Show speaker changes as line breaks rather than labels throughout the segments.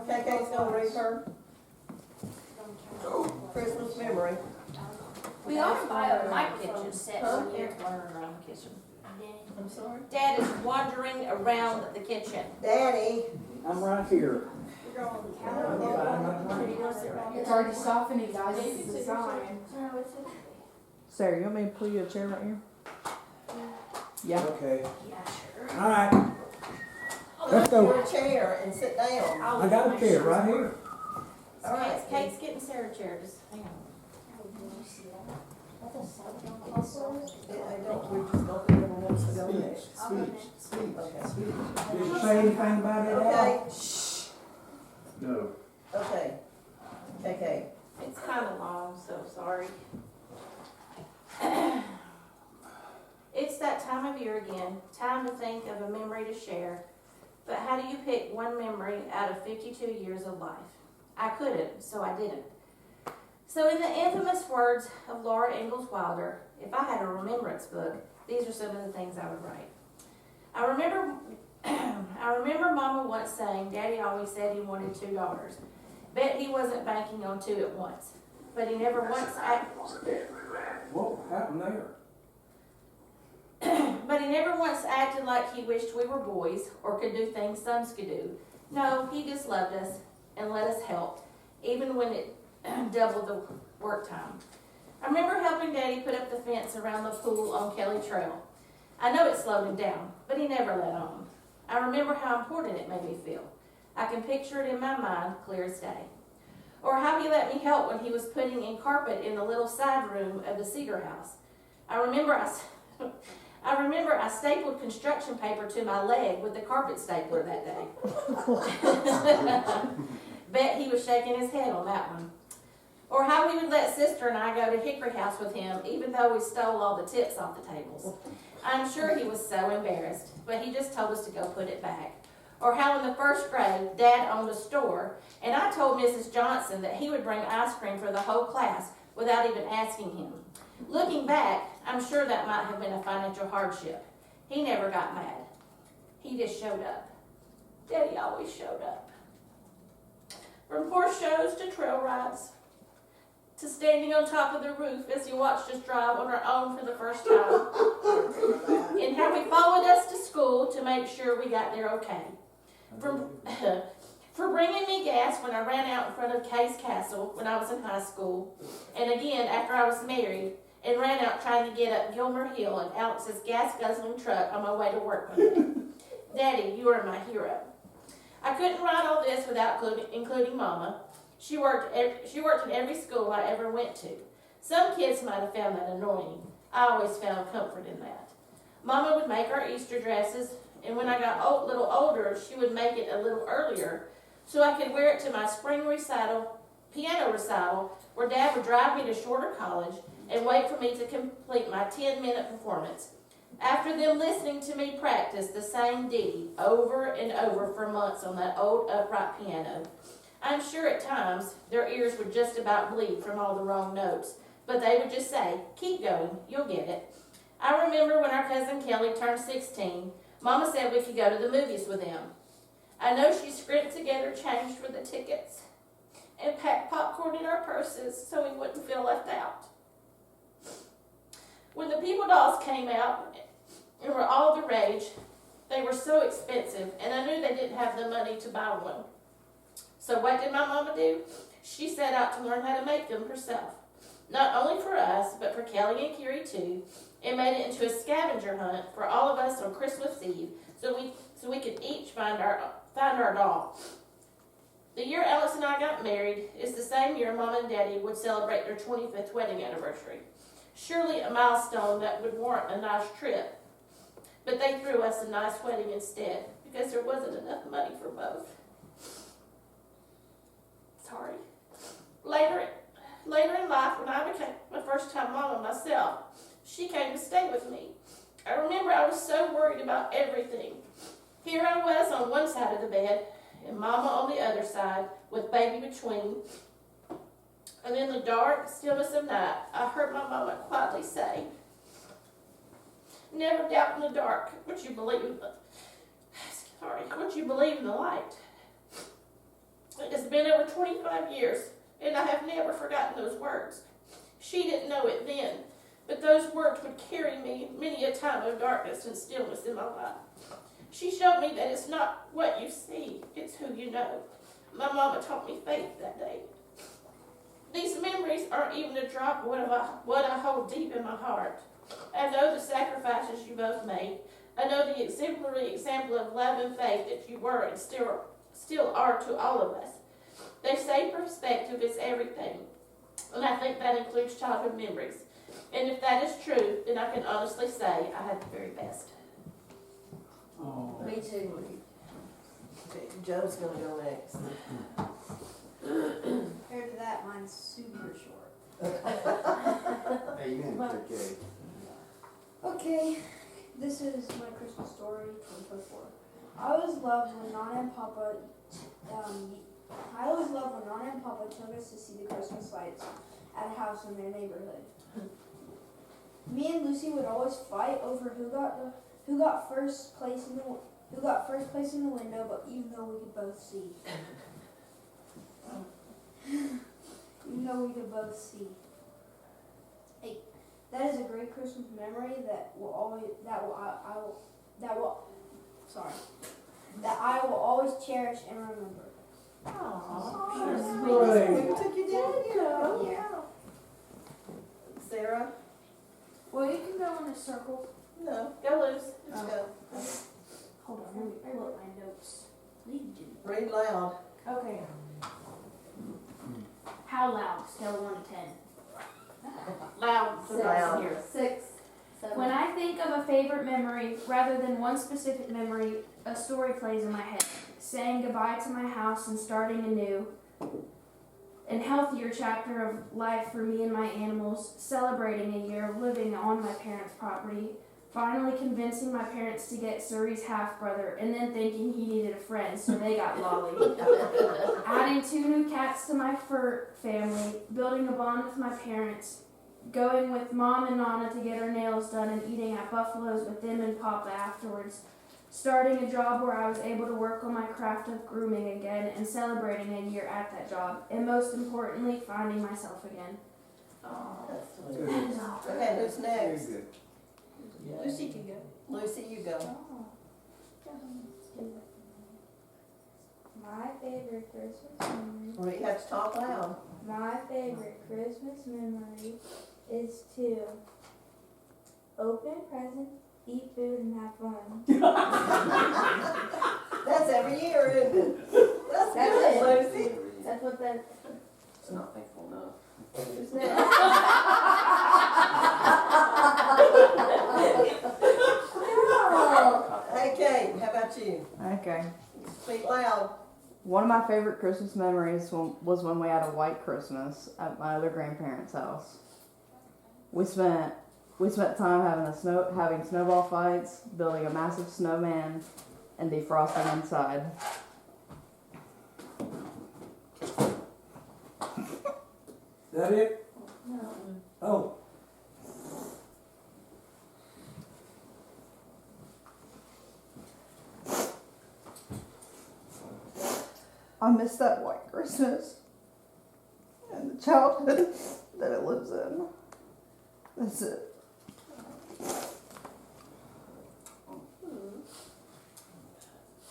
KK's gonna read her Christmas memory.
We ought to buy a my kitchen set
Huh?
one year to learn around the kitchen.
I'm sorry?
Dad is wandering around the kitchen.
Daddy.
I'm right here.
It's already softening, guys. This is a sign.
Sarah, you want me to pull you a chair right here? Yeah.
Okay.
Yeah, sure.
All right. Let's go.
Your chair and sit down.
I got a chair right here.
All right.
Kate's getting Sarah a chair. Just hang on.
I don't, we're just gonna do whatever wants to go next.
Speech.
Okay.
Did you say anything about it?
Okay,
No.
okay. KK.
It's kind of long, so sorry. It's that time of year again. Time to think of a memory to share. But how do you pick one memory out of 52 years of life? I couldn't, so I didn't. So in the infamous words of Laura Ingalls Wilder, if I had a remembrance book, these are some of the things I would write. I remember Mama once saying Daddy always said he wanted $2. Bet he wasn't banking on 2 at once. But he never once
What happened there?
But he never once acted like he wished we were boys or could do things sons could do. No, he just loved us and let us help, even when it doubled the work time. I remember helping Daddy put up the fence around the pool on Kelly Trail. I know it slowed him down, but he never let on. I remember how important it made me feel. I can picture it in my mind clear as day. Or how he let me help when he was putting in carpet in the little side room of the Cedar House. I remember I stapled construction paper to my leg with the carpet stapler that day. Bet he was shaking his head on that one. Or how he would let Sister and I go to Hickory House with him, even though we stole all the tips off the tables. I'm sure he was so embarrassed, but he just told us to go put it back. Or how in the first grade, Dad owned a store, and I told Mrs. Johnson that he would bring ice cream for the whole class without even asking him. Looking back, I'm sure that might have been a financial hardship. He never got mad. He just showed up. Daddy always showed up. From horse shows to trail rides, to standing on top of the roof as he watched us drive on our own for the first time. And how he followed us to school to make sure we got there okay. For bringing me gas when I ran out in front of Kay's Castle when I was in high school. And again after I was married and ran out trying to get up Gilmer Hill in Alex's gas-guzzling truck on my way to work one day. Daddy, you are my hero. I couldn't write all this without including Mama. She worked in every school I ever went to. Some kids might have found that annoying. I always found comfort in that. Mama would make our Easter dresses, and when I got a little older, she would make it a little earlier so I could wear it to my spring piano recital, where Dad would drive me to Shorter College and wait for me to complete my 10-minute performance. After them listening to me practice the same ditty over and over for months on that old upright piano, I'm sure at times their ears would just about bleed from all the wrong notes, but they would just say, "Keep going, you'll get it." I remember when our cousin Kelly turned 16, Mama said we could go to the movies with them. I know she scrimped together change for the tickets and packed popcorn in our purses so we wouldn't feel left out. When the People Dolls came out and were all the rage, they were so expensive, and I knew they didn't have the money to buy one. So what did my mama do? She set out to learn how to make them herself. Not only for us, but for Kelly and Kiri too, and made it into a scavenger hunt for all of us on Christmas Eve, so we could each find our doll. The year Alex and I got married is the same year Mama and Daddy would celebrate their 25th wedding anniversary. Surely a milestone that would warrant a nice trip. But they threw us a nice wedding instead, because there wasn't enough money for both. Sorry. Later in life, when I became my first-time mama myself, she came to stay with me. I remember I was so worried about everything. Here I was on one side of the bed, and Mama on the other side, with baby between. And in the dark stillness of night, I heard my mama quietly say, "Never doubt in the dark what you believe in the light." been over 25 years, and I have never forgotten those words. She didn't know it then, but those words would carry me many a time of darkness and stillness in my life. She showed me that it's not what you see, it's who you know. My mama taught me faith that day. These memories aren't even a drop of what I hold deep in my heart. I know the sacrifices you both made. I know the exemplary example of love and faith that you were and still are to all of us. They say perspective is everything, and I think that includes childhood memories. And if that is true, then I can honestly say I had the very best.
Oh.
Me too. Okay, Joe's gonna go next.
Compared to that, mine's super short.
Amen. Okay.
Okay, this is my Christmas story, 2024. I always loved when Nana and Papa took us to see the Christmas lights at a house in their neighborhood. Me and Lucy would always fight over who got first place in the window, but even though we could both see. Hey, that is a great Christmas memory that I will always cherish and remember.
We took you down,
Yeah.
Sarah?
Well, you can go in a circle.
No, go loose.
Let's go.
Hold on, let me pull up my notes. Legion.
Read loud.
Okay. How loud? Scale 1 to 10.
Loud.
Loud.
Here.
6, 7. When I think of a favorite memory, rather than one specific memory, a story plays in my head. Saying goodbye to my house and starting a new and healthier chapter of life for me and my animals, celebrating a year of living on my parents' property, finally convincing my parents to get Surrey's half-brother, and then thinking he needed a friend, so they got Lolly. Adding 2 new cats to my fur family, building a bond with my parents, going with Mom and Nana to get her nails done and eating at Buffalo's with them and Papa afterwards, starting a job where I was able to work on my craft of grooming again and celebrating a year at that job, and most importantly, finding myself again.
That's sweet. Okay, who's next?
Very good.
Lucy can go.
Lucy, you go.
My favorite Christmas memory.
Well, you have to talk loud.
My favorite Christmas memory is to open presents, eat food, and have fun.
That's every year, isn't it? That's
That's
good,
it.
Lucy.
That's what that.
It's not faithful enough.
Who's next?
Hey, Kate, how about you?
Okay.
Speak loud.
One of my favorite Christmas memories was when we had a white Christmas at my other grandparents' house. We spent time having snowball fights, building a massive snowman, and defrosting inside.
That it? Oh.
I miss that white Christmas and the childhood that it lives in. That's it.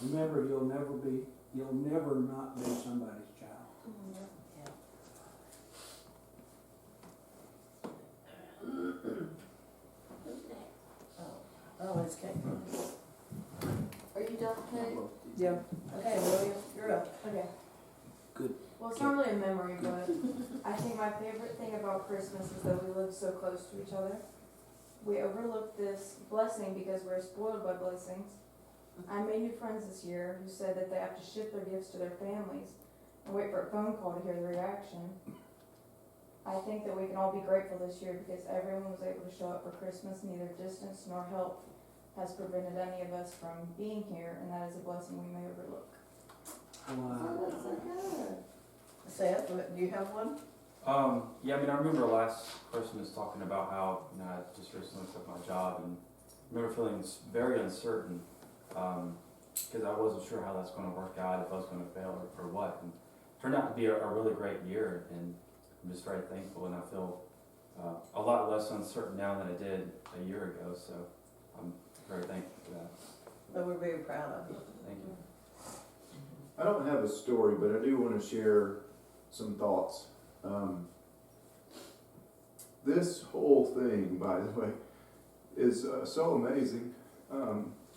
Remember, you'll never not be somebody's child.
Oh, it's Kate.
Are you done, Kate?
Yeah.
Okay, William, you're up.
Okay.
Good.
Well, it's not really a memory, but I think my favorite thing about Christmas is that we live so close to each other. We overlook this blessing because we're spoiled by blessings. I made new friends this year who said that they have to ship their gifts to their families and wait for a phone call to hear the reaction. I think that we can all be grateful this year because everyone was able to show up for Christmas. Neither distance nor help has prevented any of us from being here, and that is a blessing we may overlook.
Wow.
That's so good. Seth, do you have one?
Yeah, I mean, I remember last Christmas talking about how, I just recently took my job, and I remember feeling very uncertain, because I wasn't sure how that's going to work out, if I was going to fail or what, and turned out to be a really great year, and I'm just very thankful, and I feel a lot less uncertain now than I did a year ago, so I'm very thankful for that.
But we're very proud of you.
Thank you.
I don't have a story, but I do want to share some thoughts. This whole thing, by the way, is so amazing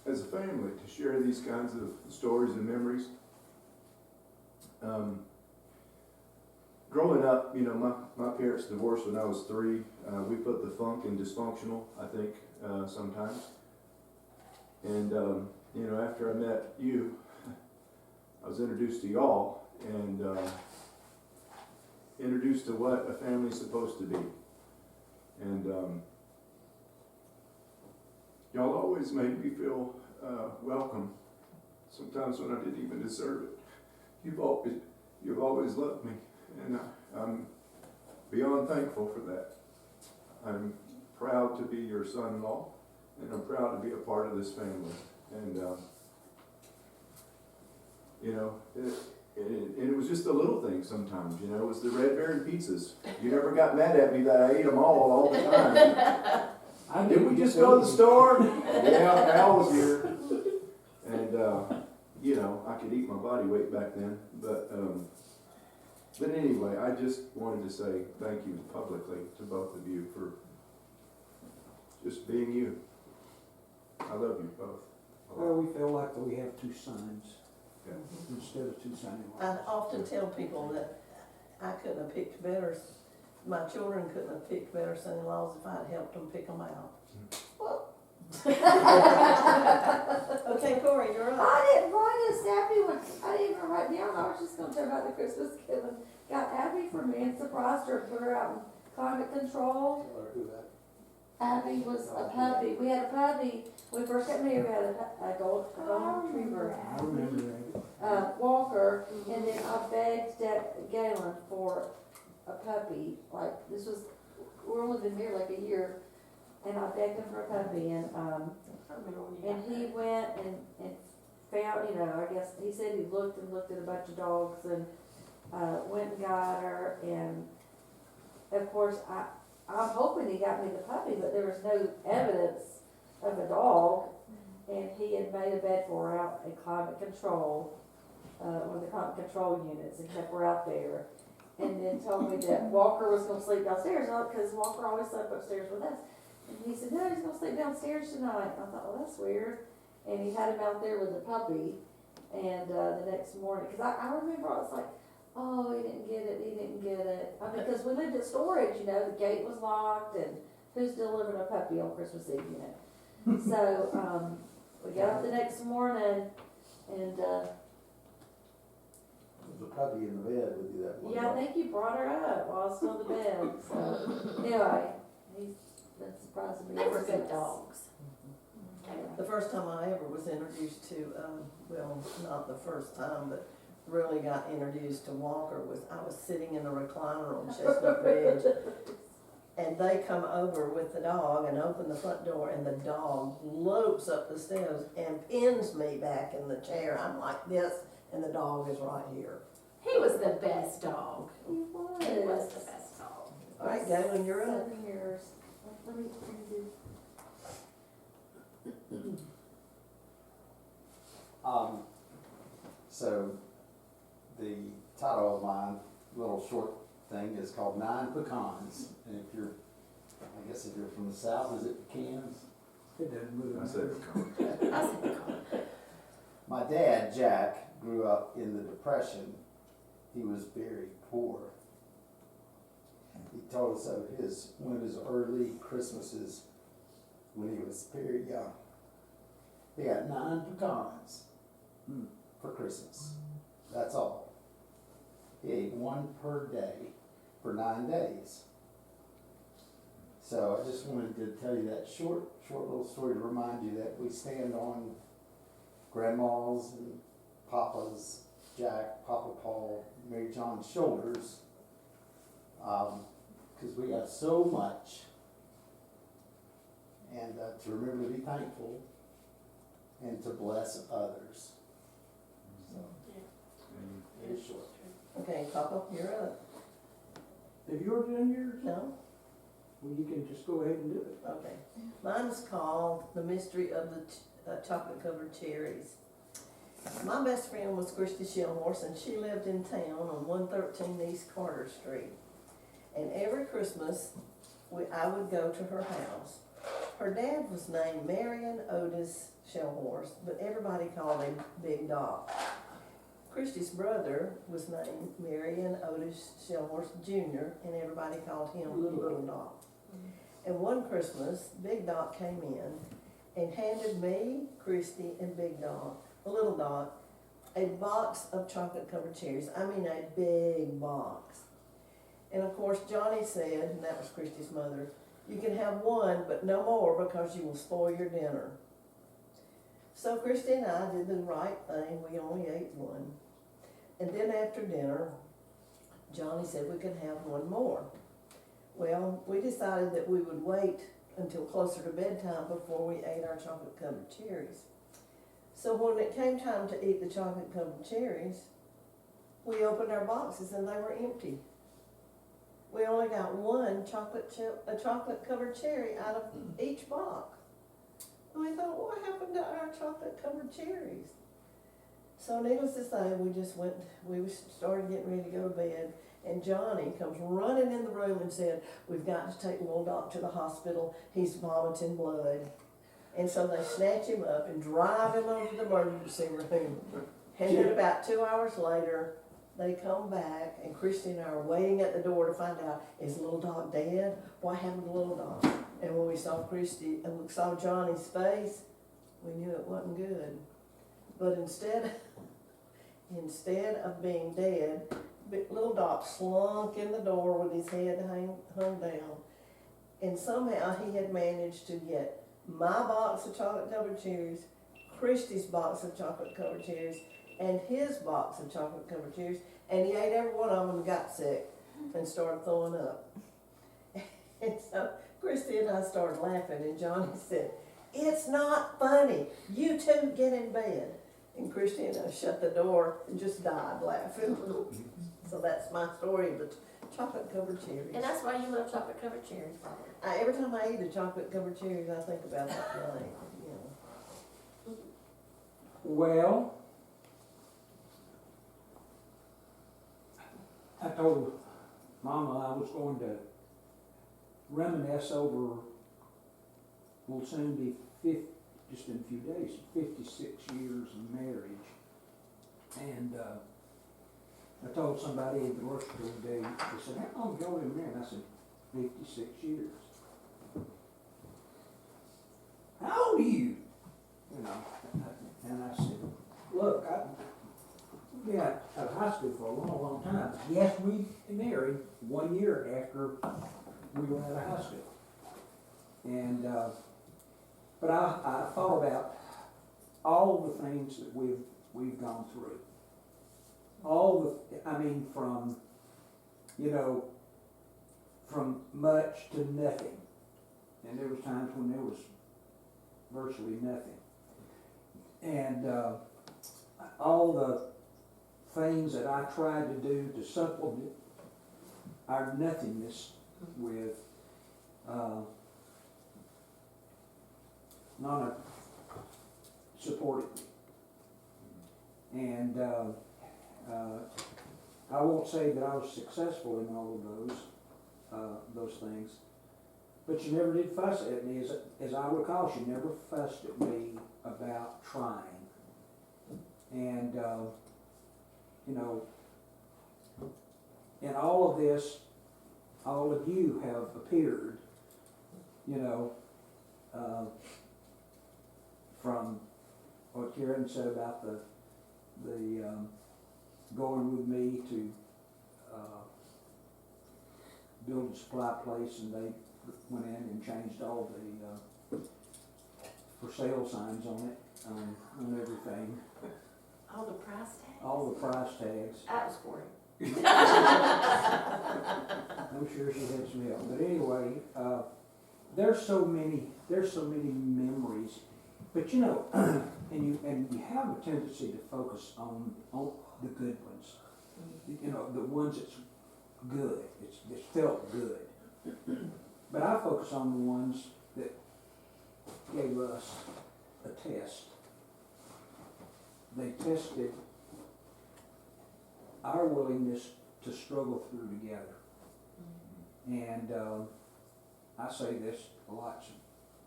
as a family to share these kinds of stories and memories. Growing up, you know, my parents divorced when I was 3. We put the funk in dysfunctional, I think, sometimes. And, you know, after I met you, I was introduced to y'all and introduced to what a family's supposed to be. And y'all always made me feel welcome, sometimes when I didn't even deserve it. You've always loved me, and I'm beyond thankful for that. I'm proud to be your son-in-law, and I'm proud to be a part of this family. And you know, it was just the little things sometimes, you know. It was the red berry pizzas. You never got mad at me that I ate them all the time. Did we just go to the store? Yeah, Al was here. And, you know, I could eat my body weight back then. But anyway, I just wanted to say thank you publicly to both of you for just being you. I love you both.
Well, we feel like that we have 2 sons instead of 2
I
son-in-laws.
often tell people that I couldn't have picked better, my children couldn't have picked better son-in-laws if I'd helped them pick them out. Okay, Kory, you're up.
I didn't write this happy one. I didn't even write down. I was just going to talk about the Christmas gift. Got Abby for me and surprised her, put her out in climate control. Abby was a puppy. We had a puppy. When we first got married, we had a golden retriever.
I remember that.
Walker, and then I begged Galen for a puppy. Like, this was, we're only been married like a year, and I begged him for a puppy, and he went and found, you know, I guess, he said he looked at a bunch of dogs, and went and got her, and of course, I'm hoping he got me the puppy, but there was no evidence of a dog, and he had made a bed for her out in climate control, one of the climate control units, and kept her out there, and then told me that Walker was going to sleep downstairs, because Walker always slept upstairs with us, and he said, no, he's going to sleep downstairs tonight. And I thought, well, that's weird, and he had him out there with the puppy, and the next morning, because I remember I was like, oh, he didn't get it. I mean, because we lived in storage, you know, the gate was locked, and who's delivering a puppy on Christmas Eve, you know? So, we got up the next morning, and,
There was a puppy in the bed with you that one
yeah, I
night.
think you brought her up while I was still in bed, so, anyway, he's been surprising me
They
ever
were good
since.
dogs.
The first time I ever was introduced to, well, not the first time, but really got introduced to Walker was I was sitting in a recliner on Chestnut Ridge, and they come over with the dog and open the front door, and the dog lopes up the stairs and pins me back in the chair. I'm like this, and the dog is right here.
He was the best dog.
He was.
He was the best dog.
All right, Galen, you're up.
7 years. Let me do.
So the title of my little short thing is called 9 Pecans. And if you're, I guess if you're from the South, is it pecans?
It doesn't move.
I said,
I said,
My dad, Jack, grew up in the Depression. He was very poor. He told us of one of his early Christmases when he was very young. He got 9 pecans for Christmas. That's all. He ate 1 per day for 9 days. So I just wanted to tell you that short little story to remind you that we stand on Grandma's and Papa's, Jack, Papa Paul, Mary John's shoulders, because we have so much, and to remember to be thankful and to bless others. So, very short.
Okay, Papa, you're up.
Have you already done yours?
No?
Well, you can just go ahead and do it.
Okay. Mine's called The Mystery of the Chocolate Covered Cherries. My best friend was Christy Shellhorse, and she lived in town on 113 East Carter Street. And every Christmas, I would go to her house. Her dad was named Marion Otis Shellhorse, but everybody called him Big Doc. Christy's brother was named Marion Otis Shellhorse Jr., and everybody called him Little Doc. And one Christmas, Big Doc came in and handed me, Christy, and Big Doc, Little Doc, a box of chocolate covered cherries. I mean a big box. And of course Johnny said, and that was Christy's mother, you can have one, but no more because you will spoil your dinner. So Christy and I did the right thing. We only ate one. And then after dinner, Johnny said we could have one more. Well, we decided that we would wait until closer to bedtime before we ate our chocolate covered cherries. So when it came time to eat the chocolate covered cherries, we opened our boxes and they were empty. We only got one chocolate covered cherry out of each box. And we thought, what happened to our chocolate covered cherries? So needless to say, we started getting ready to go to bed, and Johnny comes running in the room and said, we've got to take Little Doc to the hospital. He's vomiting blood. And so they snatch him up and drive him over to the emergency room. And then about 2 hours later, they come back, and Christy and I are waiting at the door to find out, is Little Doc dead? What happened to Little Doc? And when we saw Christy and we saw Johnny's face, we knew it wasn't good. But instead of being dead, Little Doc slunk in the door with his head hung down. And somehow he had managed to get my box of chocolate covered cherries, Christy's box of chocolate covered cherries, and his box of chocolate covered cherries, and he ate every one of them and got sick and started throwing up. And so Christy and I started laughing, and Johnny said, it's not funny. You two get in bed. And Christy and I shut the door and just died laughing. So that's my story of the chocolate covered cherries.
And that's why you love chocolate covered cherries, Father.
Every time I eat the chocolate covered cherries, I think about that night. You know.
Well, I told Mama I was going to reminisce over, will soon be just in a few days, 56 years of marriage. And I told somebody at the grocery store today, they said, how long have y'all been married? I said, 56 years. How old are you? You know, and I said, look, I've been out of high school for a long, long time. Yes, we married 1 year after we went out of high school. And, but I thought about all the things that we've gone through. From, you know, from much to nothing. And there was times when there was virtually nothing. And all the things that I tried to do to supplement our nothingness with Nana supported me. And I won't say that I was successful in all of those things, but she never did fuss at me. As I recall, she never fussed at me about trying. And, you know, in all of this, all of you have appeared, you know, from what Kerron said about the going with me to build a supply place, and they went in and changed all the for sale signs on it, on everything.
All the price tags?
All the price tags.
That was for him.
I'm sure she had some help. But anyway, there's so many memories. But you know, and you have a tendency to focus on the good ones. You know, the ones that's good, it's felt good. But I focus on the ones that gave us a test. They tested our willingness to struggle through together. And I say this a lot. She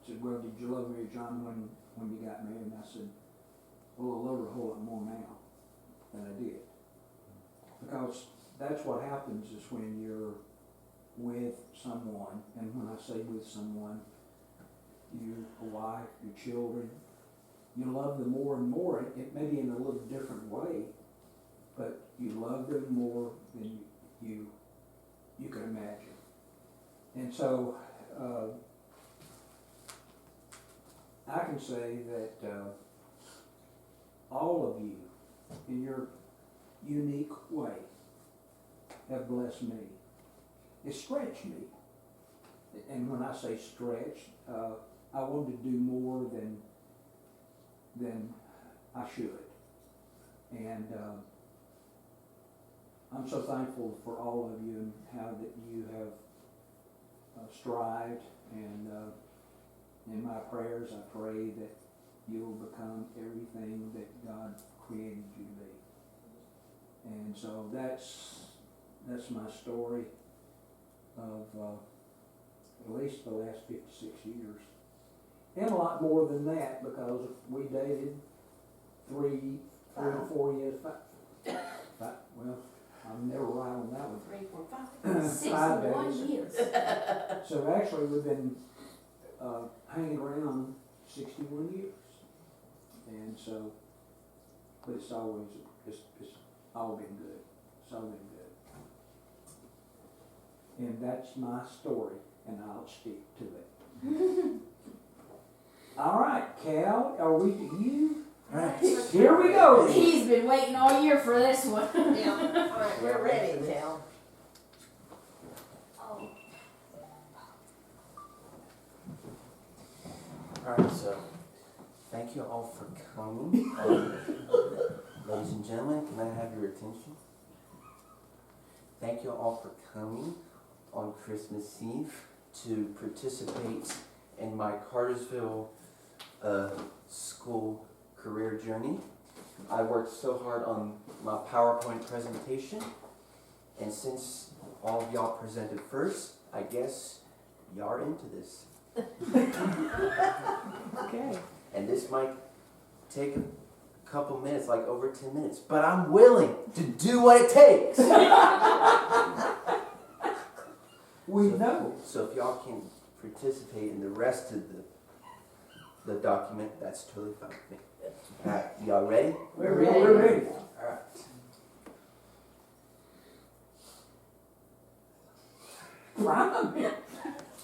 said, well, did you love Marijon when you got married? And I said, well, I love her a whole lot more now than I did. Because that's what happens is when you're with someone, and when I say with someone, your wife, your children, you love them more and more. It may be in a little different way, but you love them more than you can imagine. And so I can say that all of you, in your unique way, have blessed me. It stretched me. And when I say stretch, I wanted to do more than I should. And I'm so thankful for all of you and how that you have strived. And in my prayers, I pray that you'll become everything that God created you to be. And so that's my story of at least the last 56 years. And a lot more than that, because we dated 3 or 4 years. Well, I'm never right on that one.
3, 4, 5.
61
days.
years.
So actually, we've been hanging around 61 years. And so, but it's all been good. It's all been good. And that's my story, and I'll stick to it. All right, Cal, are we to you?
Right.
Here we go.
He's been waiting all year for this one.
Yeah, all right, we're ready, Cal.
Alright, so thank you all for coming. Ladies and gentlemen, can I have your attention? Thank you all for coming on Christmas Eve to participate in my Cartersville school career journey. I worked so hard on my PowerPoint presentation, and since all of y'all presented first, I guess y'all are into this.
Okay.
And this might take a couple minutes, like over 10 minutes, but I'm willing to do what it takes.
We know.
So if y'all can participate in the rest of the document, that's totally fine with me. Alright, y'all ready?
We're ready.
We're ready.
Alright.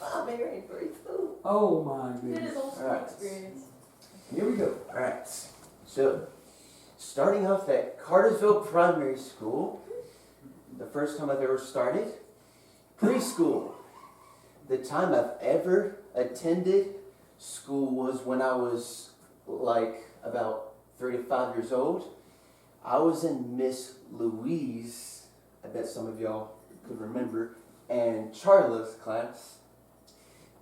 I'm married preschool.
Oh my
It
goodness.
is also
Alright.
an experience.
Here we go.
Alright, so starting off at Cartersville Primary School, the first time I've ever started, preschool. The time I've ever attended school was when I was like about 3 to 5 years old. I was in Miss Louise, I bet some of y'all could remember, and Charla's class.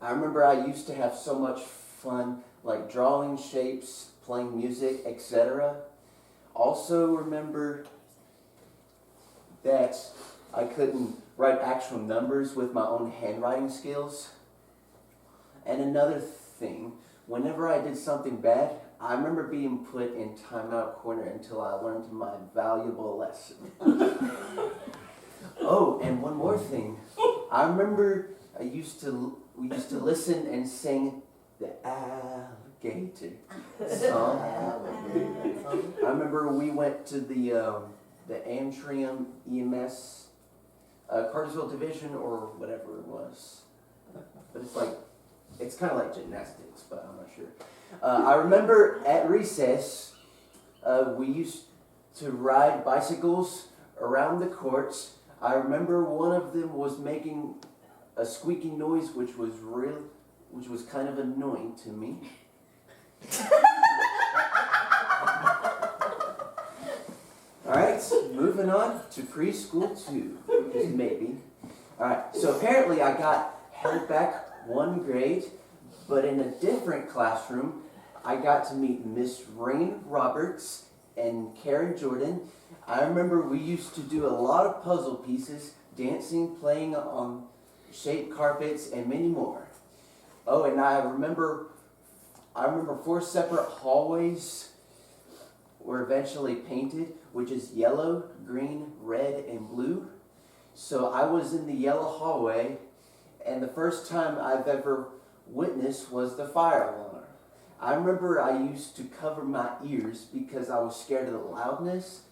I remember I used to have so much fun, like drawing shapes, playing music, etc. Also remember that I couldn't write actual numbers with my own handwriting skills. And another thing, whenever I did something bad, I remember being put in timeout corner until I learned my valuable lesson. Oh, and one more thing. I remember we used to listen and sing the alligator song. I remember we went to the Antrim EMS Cartersville division or whatever it was. But it's kind of like gymnastics, but I'm not sure. I remember at recess, we used to ride bicycles around the courts. I remember one of them was making a squeaky noise, which was kind of annoying to me. All right. moving on to preschool 2, because maybe. Alright, so apparently I got held back 1 grade, but in a different classroom, I got to meet Miss Rain Roberts and Karen Jordan. I remember we used to do a lot of puzzle pieces, dancing, playing on shaped carpets, and many more. Oh, and I remember 4 separate hallways were eventually painted, which is yellow, green, red, and blue. So I was in the yellow hallway, and the first time I've ever witnessed was the fire alarm. I remember I used to cover my ears because I was scared of the loudness,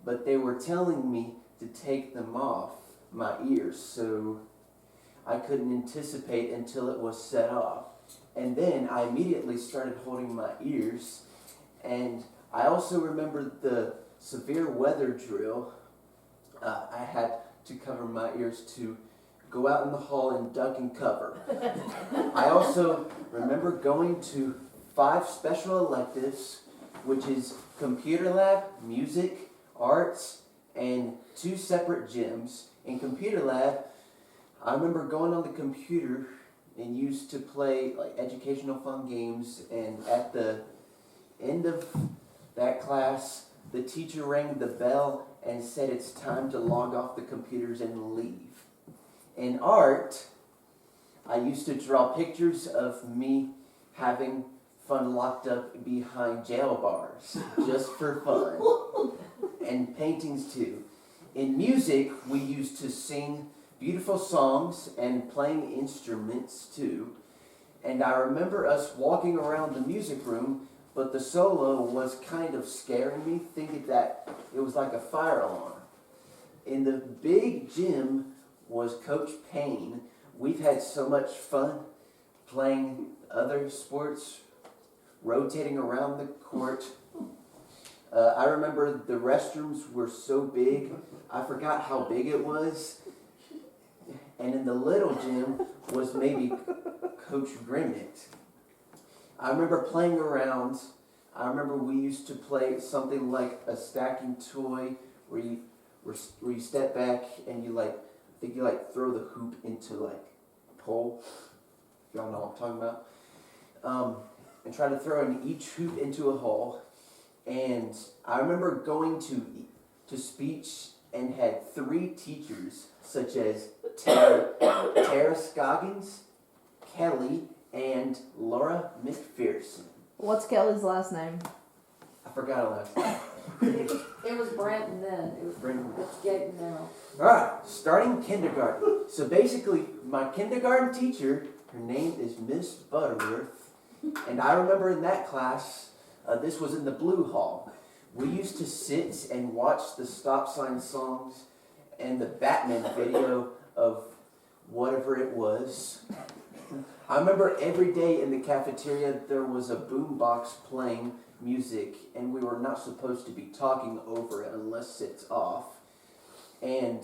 but they were telling me to take them off my ears, so I couldn't anticipate until it was set off. And then I immediately started holding my ears, and I also remember the severe weather drill. I had to cover my ears to go out in the hall and duck and cover. I also remember going to 5 special electives, which is computer lab, music, arts, and 2 separate gyms. In computer lab, I remember going on the computer and used to play like educational fun games, and at the end of that class, the teacher rang the bell and said it's time to log off the computers and leave. In art, I used to draw pictures of me having fun locked up behind jail bars, just for fun, and paintings too. In music, we used to sing beautiful songs and playing instruments too. And I remember us walking around the music room, but the solo was kind of scaring me, thinking that it was like a fire alarm. In the big gym was Coach Payne. We've had so much fun playing other sports, rotating around the court. I remember the restrooms were so big, I forgot how big it was. And in the little gym was maybe Coach Grimmett. I remember playing around. I remember we used to play something like a stacking toy where you step back and you throw the hoop into a pole. Y'all know what I'm talking about. And try to throw in each hoop into a hole. And I remember going to speech and had 3 teachers, such as Tara Scoggins, Kelly, and Laura McPherson.
What's Kelly's last name?
I forgot her last name.
It was Brenton then. It was
Brenton.
It's Gaten now.
Alright, starting kindergarten. So basically, my kindergarten teacher, her name is Miss Butterworth, and I remember in that class, this was in the Blue Hall. We used to sit and watch the stop sign songs and the Batman video of whatever it was. I remember every day in the cafeteria there was a boombox playing music, and we were not supposed to be talking over it unless it's off. And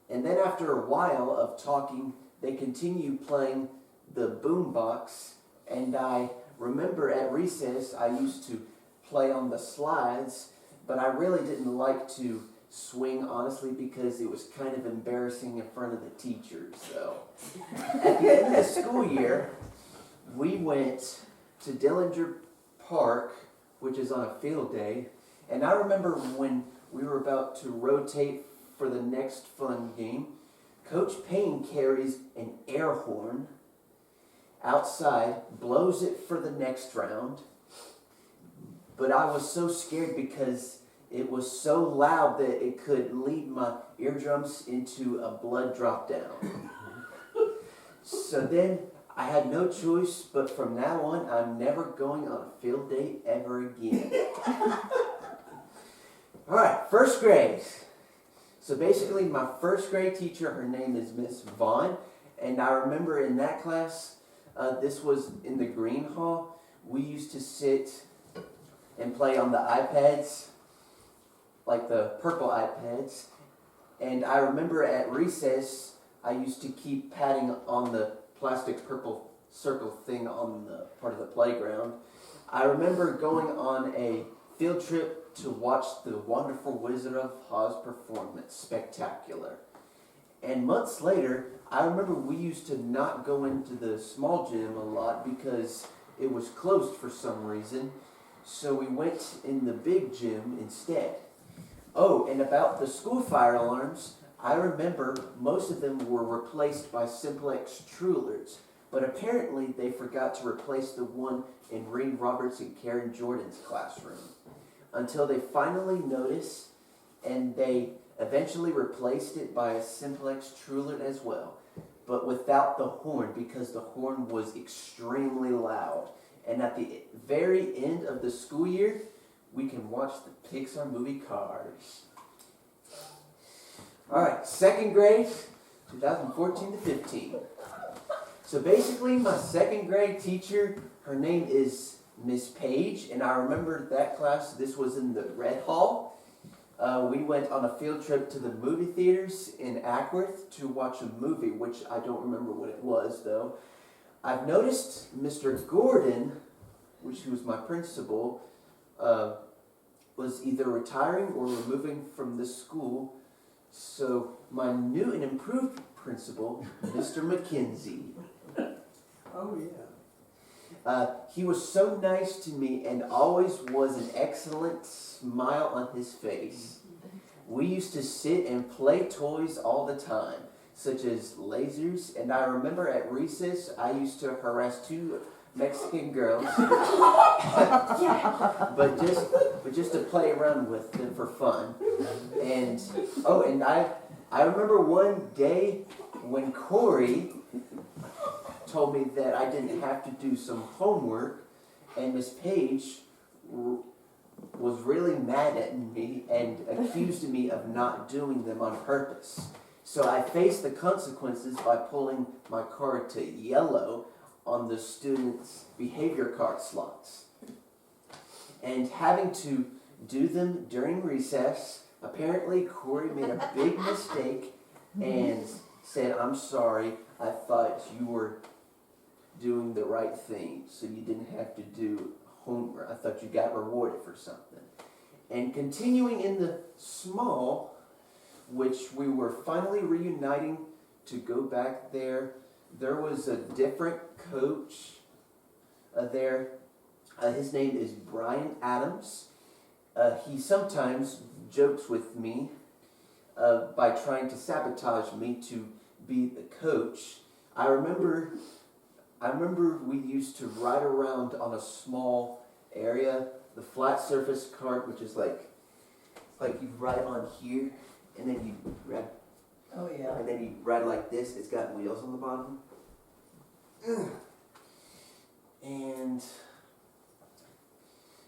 then after a while of talking, they continued playing the boombox, and I remember at recess I used to play on the slides, but I really didn't like to swing, honestly, because it was kind of embarrassing in front of the teachers. So at the end of the school year, we went to Dillinger Park, which is on a field day, and I remember when we were about to rotate for the next fun game, Coach Payne carries an air horn outside, blows it for the next round, but I was so scared because it was so loud that it could lead my eardrums into a blood drop down. So then I had no choice, but from now on, I'm never going on a field day ever again. Alright, first grade. So basically my first grade teacher, her name is Miss Vaughn, and I remember in that class, this was in the green hall, we used to sit and play on the iPads, like the purple iPads. And I remember at recess, I used to keep patting on the plastic purple circle thing on the part of the playground. I remember going on a field trip to watch the wonderful Wizard of Oz performance. Spectacular. And months later, I remember we used to not go into the small gym a lot because it was closed for some reason. So we went in the big gym instead. Oh, and about the school fire alarms, I remember most of them were replaced by simplex Trulers, but apparently they forgot to replace the one in Reed Roberts and Karen Jordan's classroom. Until they finally noticed, and they eventually replaced it by a simplex Truler as well, but without the horn because the horn was extremely loud. And at the very end of the school year, we can watch the Pixar movie Cars. All right, second grade, 2014 to 15. So basically, my second grade teacher, her name is Miss Page, and I remember that class. This was in the Red Hall. We went on a field trip to the movie theaters in Ackworth to watch a movie, which I don't remember what it was, though. I've noticed Mr. Gordon, which was my principal, was either retiring or moving from the school. So my new and improved principal, Mr. McKenzie.
Oh, yeah.
He was so nice to me and always was an excellent smile on his face. We used to sit and play toys all the time, such as lasers, and I remember at recess I used to harass 2 Mexican girls, but just to play around with them for fun. And I remember one day when Kory told me that I didn't have to do some homework, and Miss Page was really mad at me and accused me of not doing them on purpose. So I faced the consequences by pulling my card to yellow on the students' behavior card slots. And having to do them during recess, apparently Kory made a big mistake and said, "I'm sorry, I thought you were doing the right thing, so you didn't have to do homework. I thought you got rewarded for something." And continuing in the small, which we were finally reuniting to go back there, there was a different coach there. His name is Brian Adams. He sometimes jokes with me by trying to sabotage me to be the coach. I remember we used to ride around on a small area, the flat surface cart, which is like you ride on here, and then you ride.
Oh yeah.
And then you ride like this. It's got wheels on the bottom. And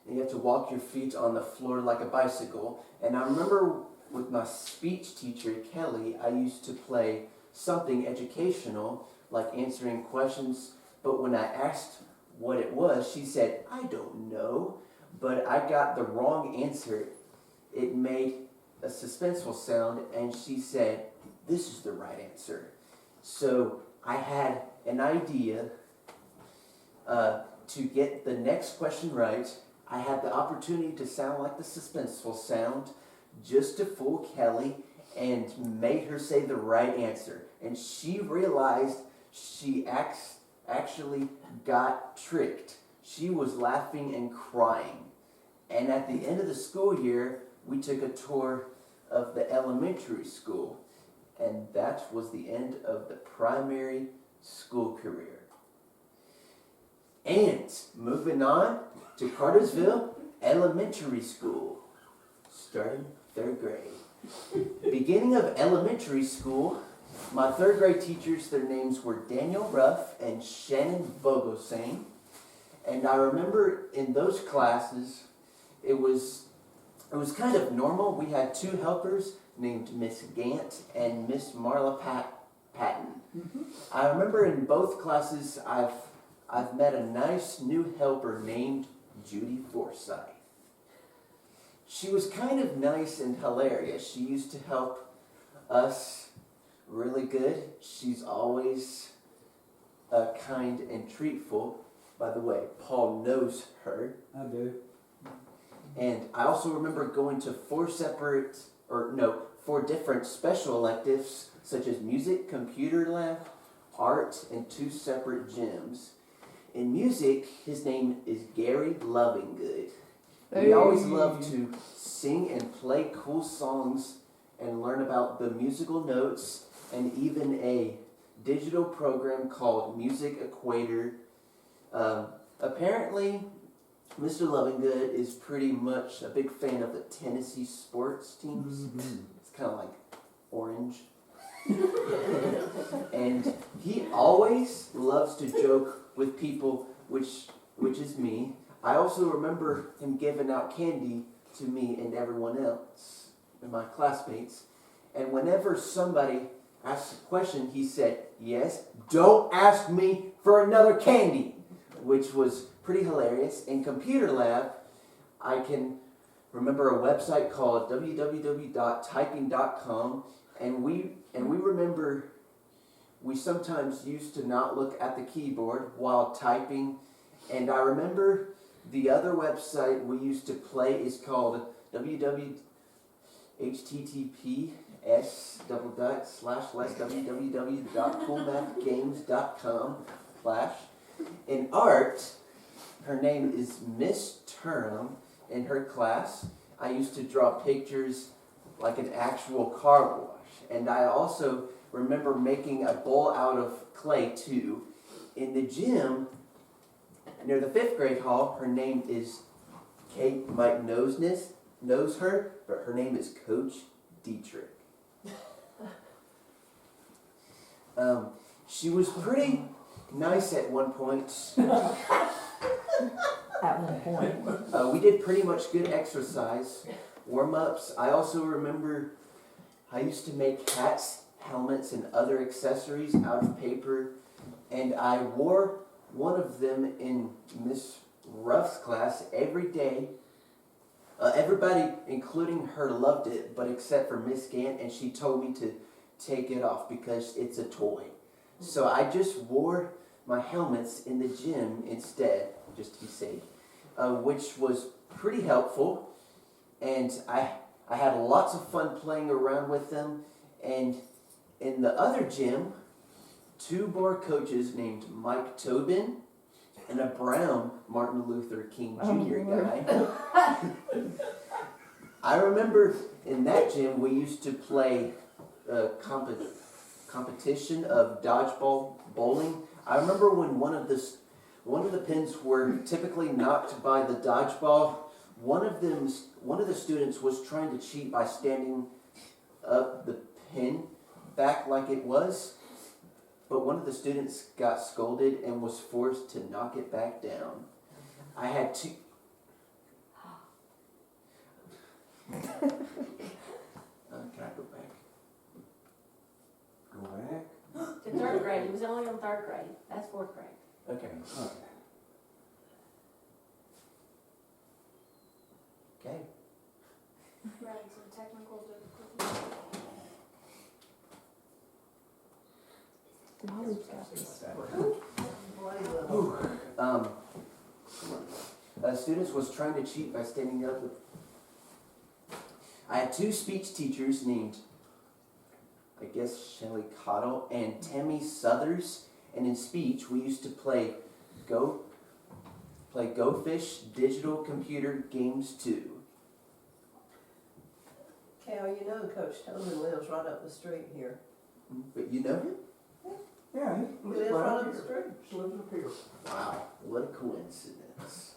you have to walk your feet on the floor like a bicycle. And I remember with my speech teacher, Kelly, I used to play something educational, like answering questions. But when I asked what it was, she said, "I don't know." But I got the wrong answer. It made a suspenseful sound, and she said, "This is the right answer." So I had an idea to get the next question right. I had the opportunity to sound like the suspenseful sound just to fool Kelly and made her say the right answer. And she realized she actually got tricked. She was laughing and crying. And at the end of the school year, we took a tour of the elementary school. And that was the end of the primary school career. And moving on to Cartersville Elementary School, starting 3rd grade. Beginning of elementary school, my 3rd grade teachers, their names were Daniel Ruff and Shannon Vogelsang. And I remember in those classes, it was kind of normal. We had 2 helpers named Miss Gant and Miss Marla Patton. I remember in both classes I've met a nice new helper named Judy Forsyth. She was kind of nice and hilarious. She used to help us really good. She's always kind and treatful. By the way, Paul knows her.
I do.
And I also remember going to four different special electives, such as music, computer lab, art, and 2 separate gyms. In music, his name is Gary Lovingood. We always loved to sing and play cool songs and learn about the musical notes and even a digital program called Music Equator. Apparently, Mr. Lovingood is pretty much a big fan of the Tennessee sports teams. It's kind of like Orange. And he always loves to joke with people, which is me. I also remember him giving out candy to me and everyone else, and my classmates. And whenever somebody asked a question, he said, "Yes, don't ask me for another candy," which was pretty hilarious. In computer lab, I can remember a website called www.typing.com, and we remember we sometimes used to not look at the keyboard while typing. And I remember the other website we used to play is called https://www.coolmathgames.com/. In art, her name is Miss Turnham. In her class, I used to draw pictures like an actual car wash. And I also remember making a bowl out of clay too. In the gym, near the 5th grade hall, her name is Kate. Mike knows her, but her name is Coach Dietrich. She was pretty nice at one point.
At one point.
We did pretty much good exercise, warm-ups. I also remember I used to make hats, helmets, and other accessories out of paper, and I wore one of them in Miss Ruff's class every day. Everybody, including her, loved it, but except for Miss Gant, and she told me to take it off because it's a toy. So I just wore my helmets in the gym instead, just to be safe, which was pretty helpful. And I had lots of fun playing around with them. And in the other gym, 2 more coaches named Mike Tobin and a brown Martin Luther King Jr. guy. I remember in that gym we used to play competition of dodgeball bowling. I remember when one of the pins were typically knocked by the dodgeball. One of the students was trying to cheat by standing up the pin back like it was, but one of the students got scolded and was forced to knock it back down. I had to. Can I go back?
Go back.
To 3rd grade, he was only on 3rd grade, that's 4th grade.
Okay. Okay.
Right, some technical difficulties.
Students was trying to cheat by standing up. I had 2 speech teachers named, I guess, Shelley Cottle and Tammy Southers. And in speech, we used to play Go Fish digital computer games too.
Cal, you know Coach Tobin lives right up the street here.
But you know him?
Yeah,
He lives right up the street.
He lives up here.
Wow, what a coincidence.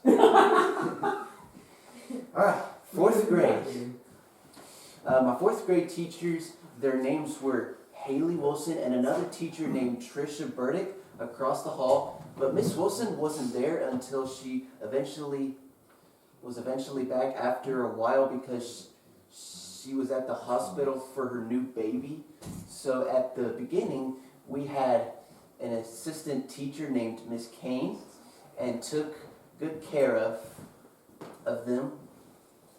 Alright, 4th grade. My 4th grade teachers, their names were Haley Wilson and another teacher named Trisha Burdick across the hall. But Miss Wilson wasn't there until she was eventually back after a while because she was at the hospital for her new baby. So at the beginning, we had an assistant teacher named Miss Kane and took good care of them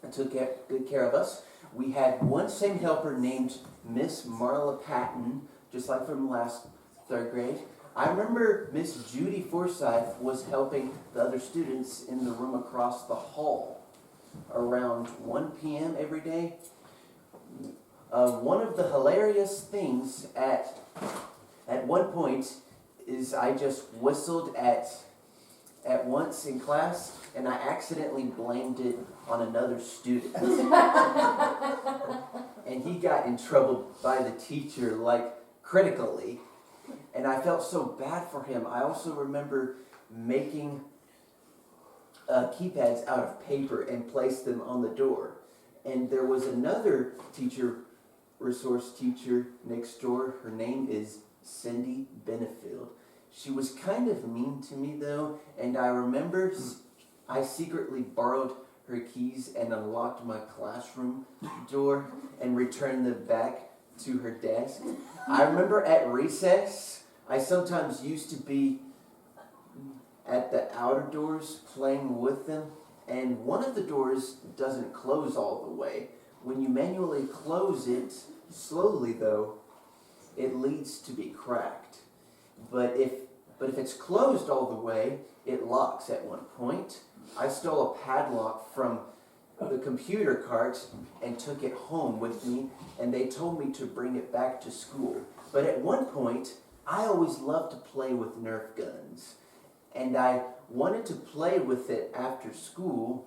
and took good care of us. We had one same helper named Miss Marla Patton, just like from last 3rd grade. I remember Miss Judy Forsyth was helping the other students in the room across the hall. around 1 p.m. every day. One of the hilarious things at one point is I just whistled at once in class, and I accidentally blamed it on another student. And he got in trouble by the teacher, like, critically. And I felt so bad for him. I also remember making keypads out of paper and placed them on the door. And there was another resource teacher next door. Her name is Cindy Benefield. She was kind of mean to me though, and I remember I secretly borrowed her keys and unlocked my classroom door and returned them back to her desk. I remember at recess, I sometimes used to be at the outer doors playing with them, and one of the doors doesn't close all the way. When you manually close it slowly though, it leads to be cracked. But if it's closed all the way, it locks at one point. I stole a padlock from the computer cart and took it home with me, and they told me to bring it back to school. But at one point, I always loved to play with Nerf guns, and I wanted to play with it after school,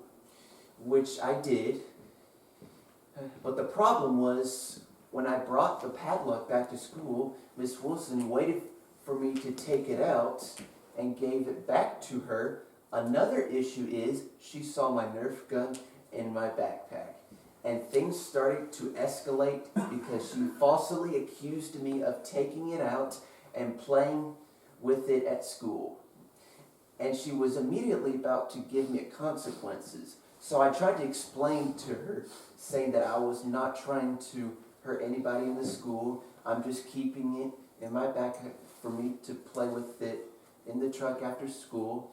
which I did. But the problem was, when I brought the padlock back to school, Miss Wilson waited for me to take it out and gave it back to her. Another issue is she saw my Nerf gun in my backpack, and things started to escalate because she falsely accused me of taking it out and playing with it at school. And she was immediately about to give me consequences. So I tried to explain to her, saying that I was not trying to hurt anybody in the school. I'm just keeping it in my backpack for me to play with it in the truck after school.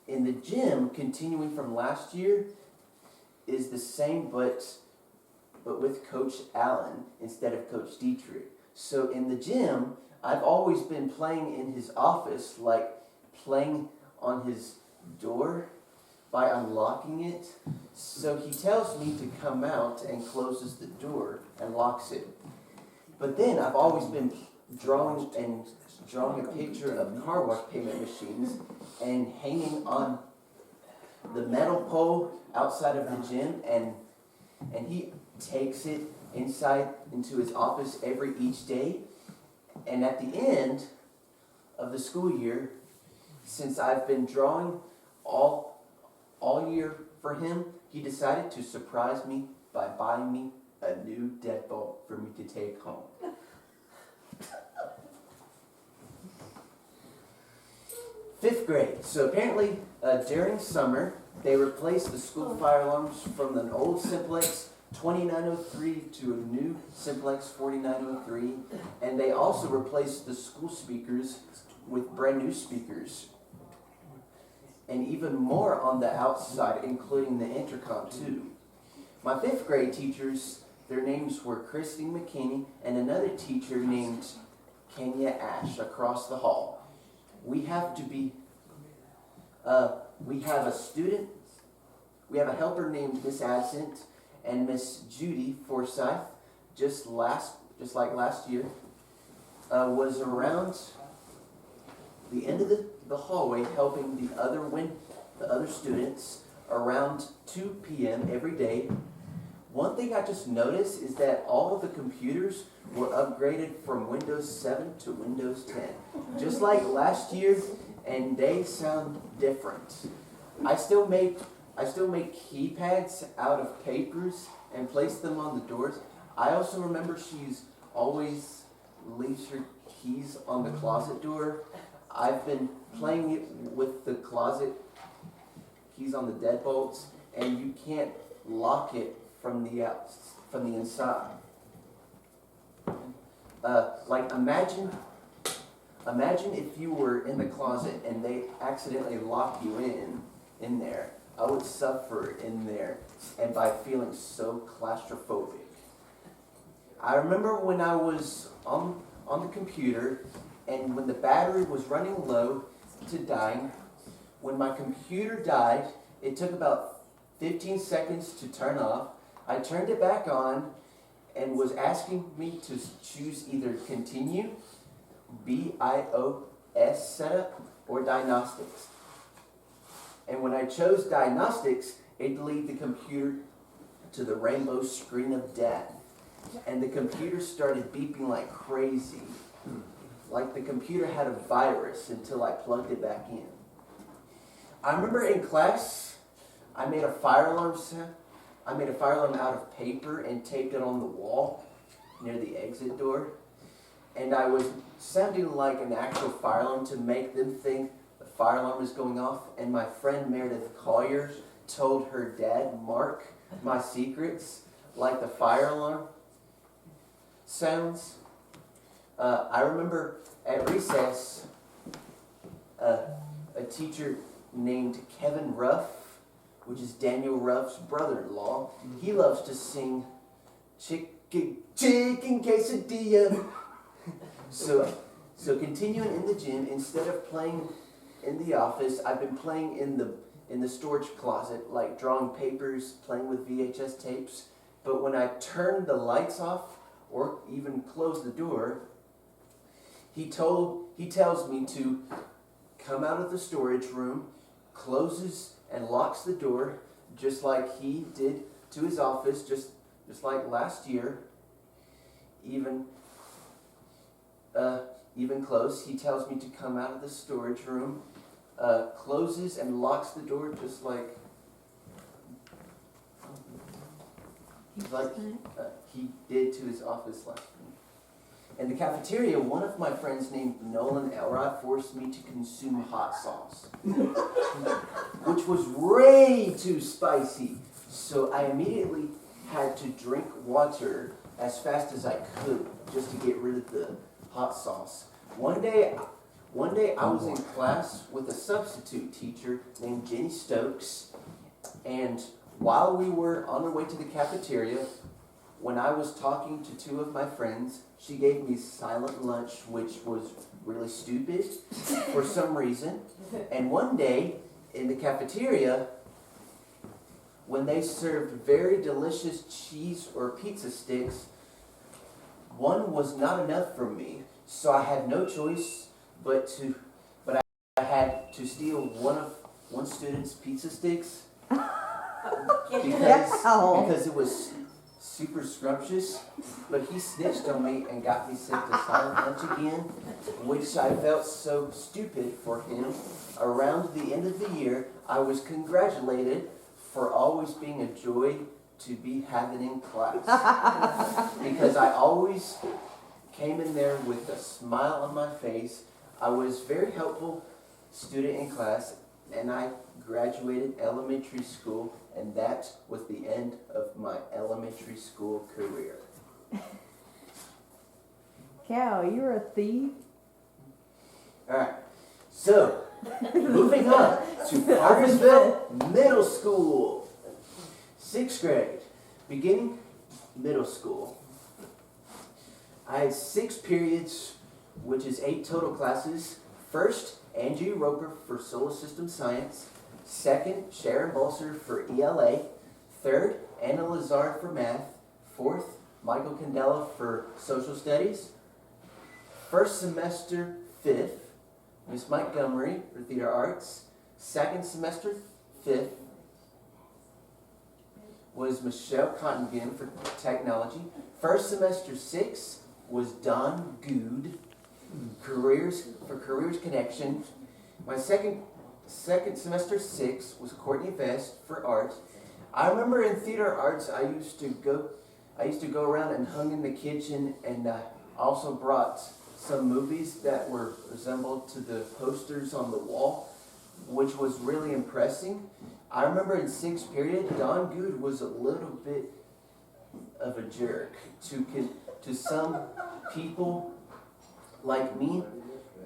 In the gym, continuing from last year, is the same, but with Coach Allen instead of Coach Dietrich. So in the gym, I've always been playing in his office, like playing on his door by unlocking it. So he tells me to come out and closes the door and locks it. But then I've always been drawing a picture of car wash payment machines and hanging on the metal pole outside of the gym, and he takes it inside into his office each day. And at the end of the school year, since I've been drawing all year for him, he decided to surprise me by buying me a new deadbolt for me to take home. Fifth grade. So apparently during summer, they replaced the school fire alarms from an old Simplex 2903 to a new Simplex 4903. And they also replaced the school speakers with brand new speakers. And even more on the outside, including the intercom too. My fifth grade teachers, their names were Christine McKinney and another teacher named Kenya Ash across the hall. We have a helper named Miss Absent and Miss Judy Forsyth, just like last year, was around the end of the hallway helping the other students around 2 p.m. every day. One thing I just noticed is that all of the computers were upgraded from Windows 7 to Windows 10. Just like last year, and they sound different. I still make keypads out of papers and place them on the doors. I also remember she's always leaves her keys on the closet door. I've been playing it with the closet keys on the deadbolts, and you can't lock it from the inside. Imagine if you were in the closet and they accidentally lock you in there. I would suffer in there and by feeling so claustrophobic. I remember when I was on the computer and when the battery was running low to dying. When my computer died, it took about 15 seconds to turn off. I turned it back on and was asking me to choose either continue, BIOS setup, or diagnostics. And when I chose diagnostics, it deleted the computer to the rainbow screen of death. And the computer started beeping like crazy. Like the computer had a virus until I plugged it back in. I remember in class, I made a fire alarm out of paper and taped it on the wall near the exit door. And I was sounding like an actual fire alarm to make them think the fire alarm was going off. And my friend Meredith Collier told her dad, Mark, my secrets, like the fire alarm sounds. I remember at recess, a teacher named Kevin Ruff, which is Daniel Ruff's brother-in-law, he loves to sing chicken quesadilla. So continuing in the gym, instead of playing in the office, I've been playing in the storage closet, like drawing papers, playing with VHS tapes. But when I turn the lights off or even close the door, he tells me to come out of the storage room, closes and locks the door, just like he did to his office, just like last year. Even close, he tells me to come out of the storage room, closes and locks the door, just like he did to his office last week. In the cafeteria, one of my friends named Nolan Elrod forced me to consume hot sauce, which was way too spicy. So I immediately had to drink water as fast as I could just to get rid of the hot sauce. One day I was in class with a substitute teacher named Jenny Stokes, and while we were on our way to the cafeteria, when I was talking to two of my friends, she gave me silent lunch, which was really stupid for some reason. And one day in the cafeteria, when they served very delicious cheese or pizza sticks, one was not enough for me. So I had no choice but I had to steal one student's pizza sticks because it was super scrumptious, but he snitched on me and got me sent to silent lunch again, which I felt so stupid for him. Around the end of the year, I was congratulated for always being a joy to be having in class, because I always came in there with a smile on my face. I was very helpful student in class, and I graduated elementary school, and that was the end of my elementary school career.
Cal, you were a thief?
Alright, so, moving on to Cartersville Middle School. 6th grade, beginning middle school. I had 6 periods, which is 8 total classes. First, Angie Roper for Solar System Science. Second, Sharon Bolser for ELA. Third, Anna Lazard for Math. Fourth, Michael Candela for Social Studies. First semester, 5th, Miss Montgomery for Theater Arts. Second semester, 5th, was Michelle Cottington for Technology. First semester, 6th, was Don Good for Careers Connection. My second semester, 6, was Courtney Vest for Art. I remember in Theater Arts, I used to go around and hung in the kitchen, and also brought some movies that were resembled to the posters on the wall, which was really impressing. I remember in 6th period, Don Good was a little bit of a jerk to some people like me,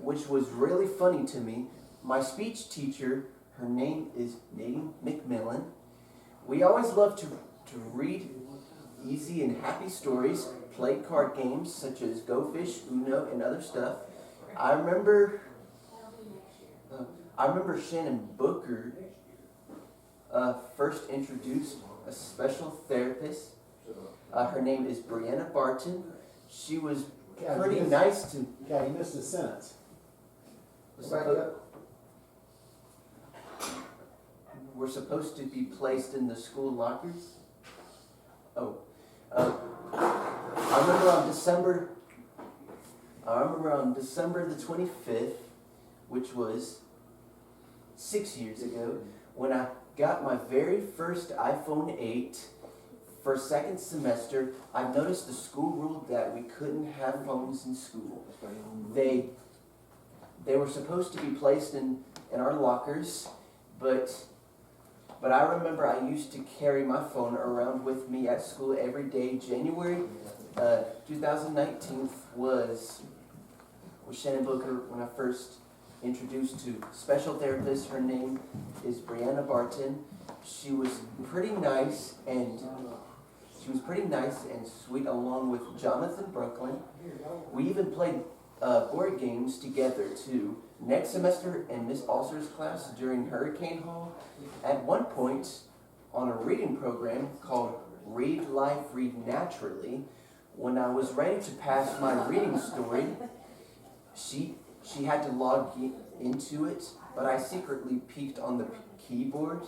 which was really funny to me. My speech teacher, her name is Nadine McMillan. We always loved to read easy and happy stories, play card games such as Go Fish, Uno, and other stuff. I remember Shannon Booker first introduced a special therapist. Her name is Brianna Barton. She was pretty nice to.
Okay, you missed a sentence.
We're supposed to be placed in the school lockers. Oh, I remember on December the 25th, which was 6 years ago, when I got my very first iPhone 8 for second semester. I noticed the school ruled that we couldn't have phones in school. They were supposed to be placed in our lockers, but I remember I used to carry my phone around with me at school every day. January 2019 was Shannon Booker when I first introduced to special therapist. Her name is Brianna Barton. She was pretty nice and sweet, along with Jonathan Brooklyn. We even played board games together too. Next semester in Miss Alser's class during Hurricane Hall, at one point on a reading program called Read Life, Read Naturally, when I was ready to pass my reading story, she had to log into it, but I secretly peeked on the keyboard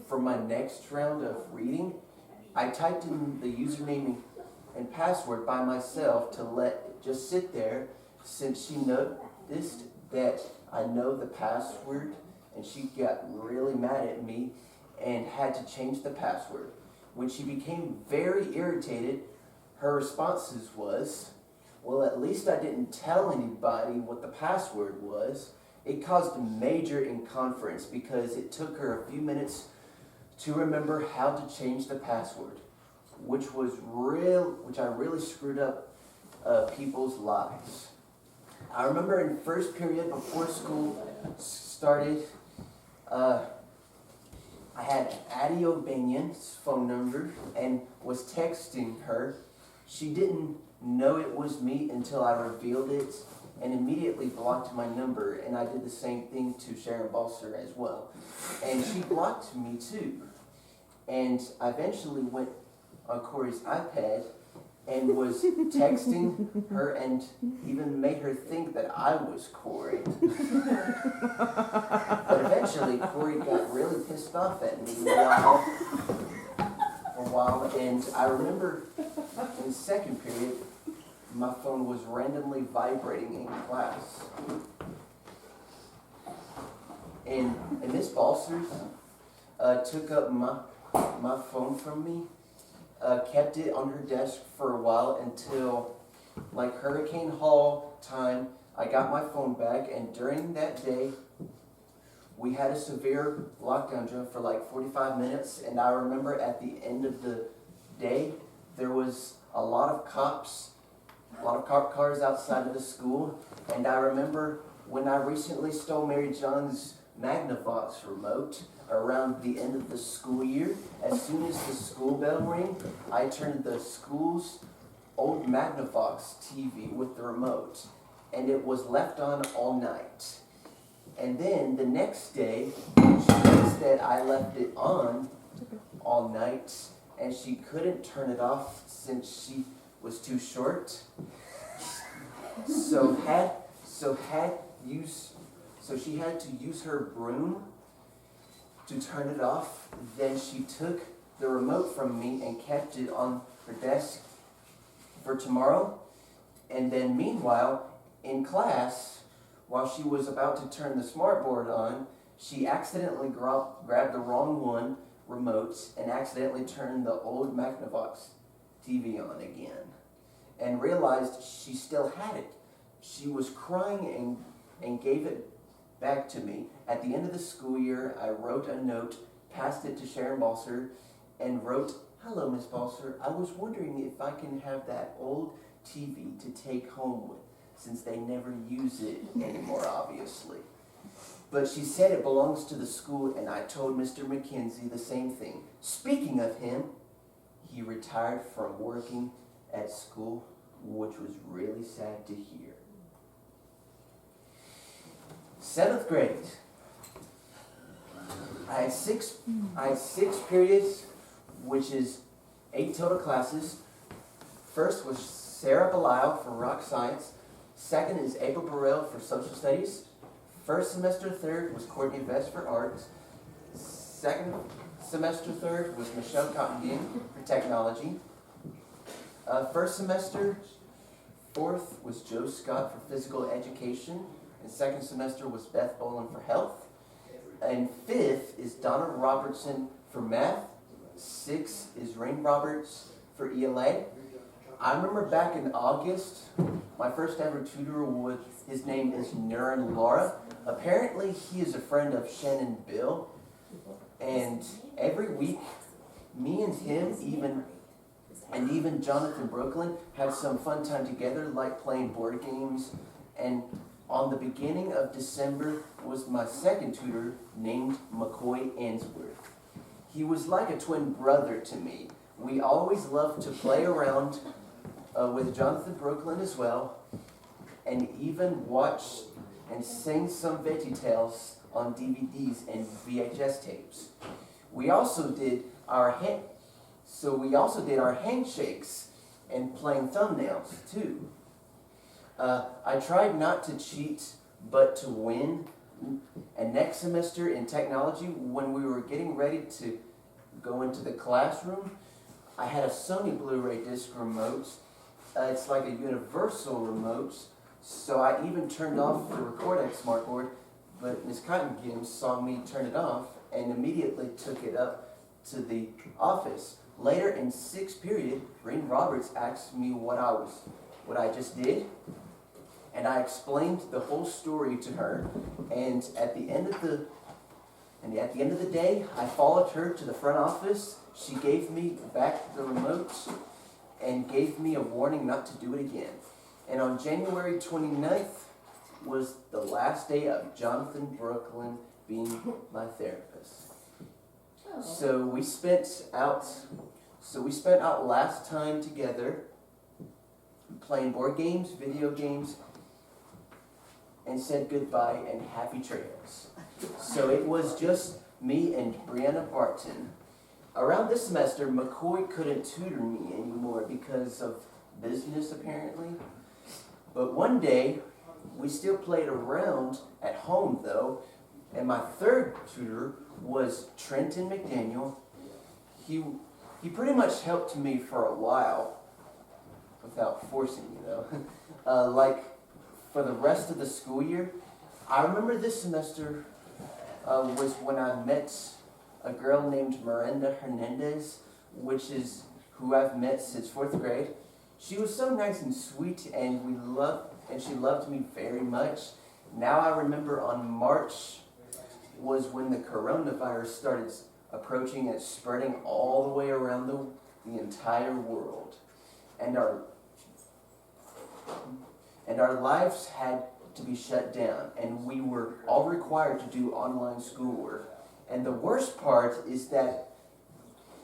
for my next round of reading. I typed in the username and password by myself to let it just sit there, since she noticed that I know the password, and she got really mad at me and had to change the password. When she became very irritated, her responses was, well, at least I didn't tell anybody what the password was. It caused a major inconference because it took her a few minutes to remember how to change the password, which I really screwed up people's lives. I remember in first period before school started, I had Addie O'Banion's phone number and was texting her. She didn't know it was me until I revealed it and immediately blocked my number, and I did the same thing to Sara Bonds as well. And she blocked me too. And I eventually went on Kory's iPad and was texting her and even made her think that I was Kory. But eventually Kory got really pissed off at me for a while, and I remember in second period, my phone was randomly vibrating in class. And Miss Balsers took up my phone from me, kept it on her desk for a while until like Hurricane Hall time. I got my phone back, and during that day, we had a severe lockdown drill for like 45 minutes, and I remember at the end of the day, there was a lot of cop cars outside of the school, and I remember when I recently stole Marijon's Magnavox remote around the end of the school year. As soon as the school bell rang, I turned the school's old Magnavox TV with the remote, and it was left on all night. And then the next day, she noticed that I left it on all night, and she couldn't turn it off since she was too short. So she had to use her broom to turn it off. Then she took the remote from me and kept it on her desk for tomorrow. And then meanwhile, in class, while she was about to turn the smartboard on, she accidentally grabbed the wrong remote and accidentally turned the old Magnavox TV on again, and realized she still had it. She was crying and gave it back to me. At the end of the school year, I wrote a note, passed it to Sara Bonds, and wrote, "Hello, Miss Bonds. I was wondering if I can have that old TV to take home with, since they never use it anymore, obviously." But she said it belongs to the school, and I told Mr. McKenzie the same thing. Speaking of him, he retired from working at school, which was really sad to hear. 7th grade. I had six periods, which is 8 total classes. First was Sara Bonds for rock science. Second is April Burrell for social studies. First semester third was Courtney Vest for arts. Second semester third was Michelle Cotton for technology. First semester fourth was Joe Scott for physical education. And second semester was Beth Boland for health. And fifth is Donna Robertson for math. Sixth is Rain Roberts for ELA. I remember back in August, my first ever tutor his name is Nurin Laura. Apparently he is a friend of Shannon Bill. And every week, me and him, even Jonathan Brooklyn, had some fun time together, like playing board games. And on the beginning of December was my second tutor named McCoy Answorth. He was like a twin brother to me. We always loved to play around with Jonathan Brooklyn as well, and even watch and sing some VeggieTales on DVDs and VHS tapes. We also did our handshakes and playing thumbnails too. I tried not to cheat, but to win. And next semester in technology, when we were getting ready to go into the classroom, I had a Sony Blu-ray disc remote. It's like a universal remote, so I even turned off the Recordex smartboard, but Ms. Cotton saw me turn it off and immediately took it up to the office. Later in sixth period, Rain Roberts asked me what I just did, and I explained the whole story to her. And at the end of the day, I followed her to the front office. She gave me back the remote and gave me a warning not to do it again. And on January 29th was the last day of Jonathan Brooklyn being my therapist. So we spent out last time together playing board games, video games, and said goodbye and happy trails. So it was just me and Brianna Barton. Around this semester, McCoy couldn't tutor me anymore because of business apparently. But one day, we still played around at home though, and my third tutor was Trenton McDaniel. He pretty much helped me for a while, without forcing me though. Like for the rest of the school year. I remember this semester was when I met a girl named Miranda Hernandez, who I've met since 4th grade. She was so nice and sweet, and she loved me very much. Now I remember on March was when the coronavirus started approaching and spreading all the way around the entire world. And our lives had to be shut down, and we were all required to do online schoolwork. And the worst part is that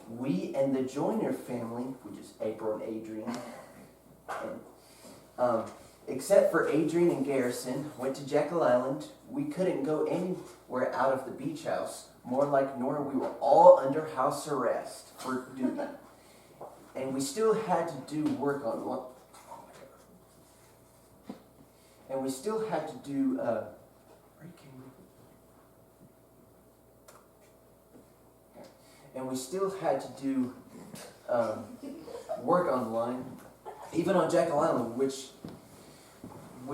we and the Joyner family, which is April and Adrian, except for Adrian and Garrison, went to Jekyll Island. We couldn't go anywhere out of the beach house. More like Nora, we were all under house arrest for duty. And we still had to do work online. And we still had to do, work online, even on Jekyll Island, which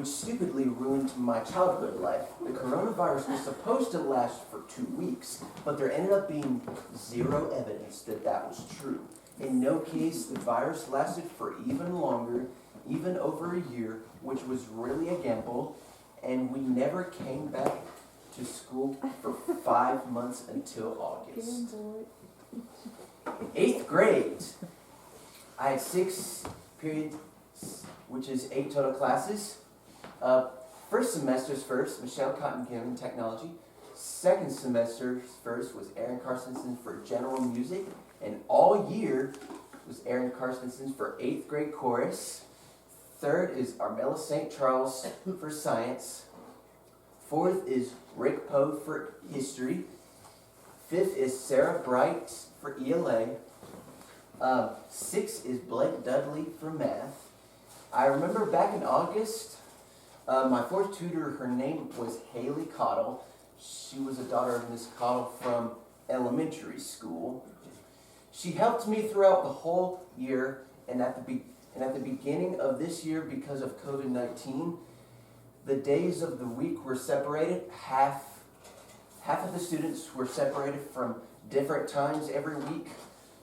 stupidly ruined my childhood life. The coronavirus was supposed to last for 2 weeks, but there ended up being zero evidence that was true. In no case, the virus lasted for even longer, even over a year, which was really a gamble, and we never came back to school for 5 months until August. 8th grade, I had 6 periods, which is 8 total classes. First semester's first, Michelle Cotton in technology. Second semester's first was Aaron Carstensen for general music. And all year was Aaron Carstensen for 8th grade chorus. Third is Armella St. Charles for science. Fourth is Rick Poe for history. 5th is Sarah Bright for ELA. 6 is Blake Dudley for math. I remember back in August, my 4th tutor, her name was Haley Cottle. She was a daughter of Miss Cottle from elementary school. She helped me throughout the whole year, and at the beginning of this year, because of COVID-19, the days of the week were separated. Half of the students were separated from different times every week,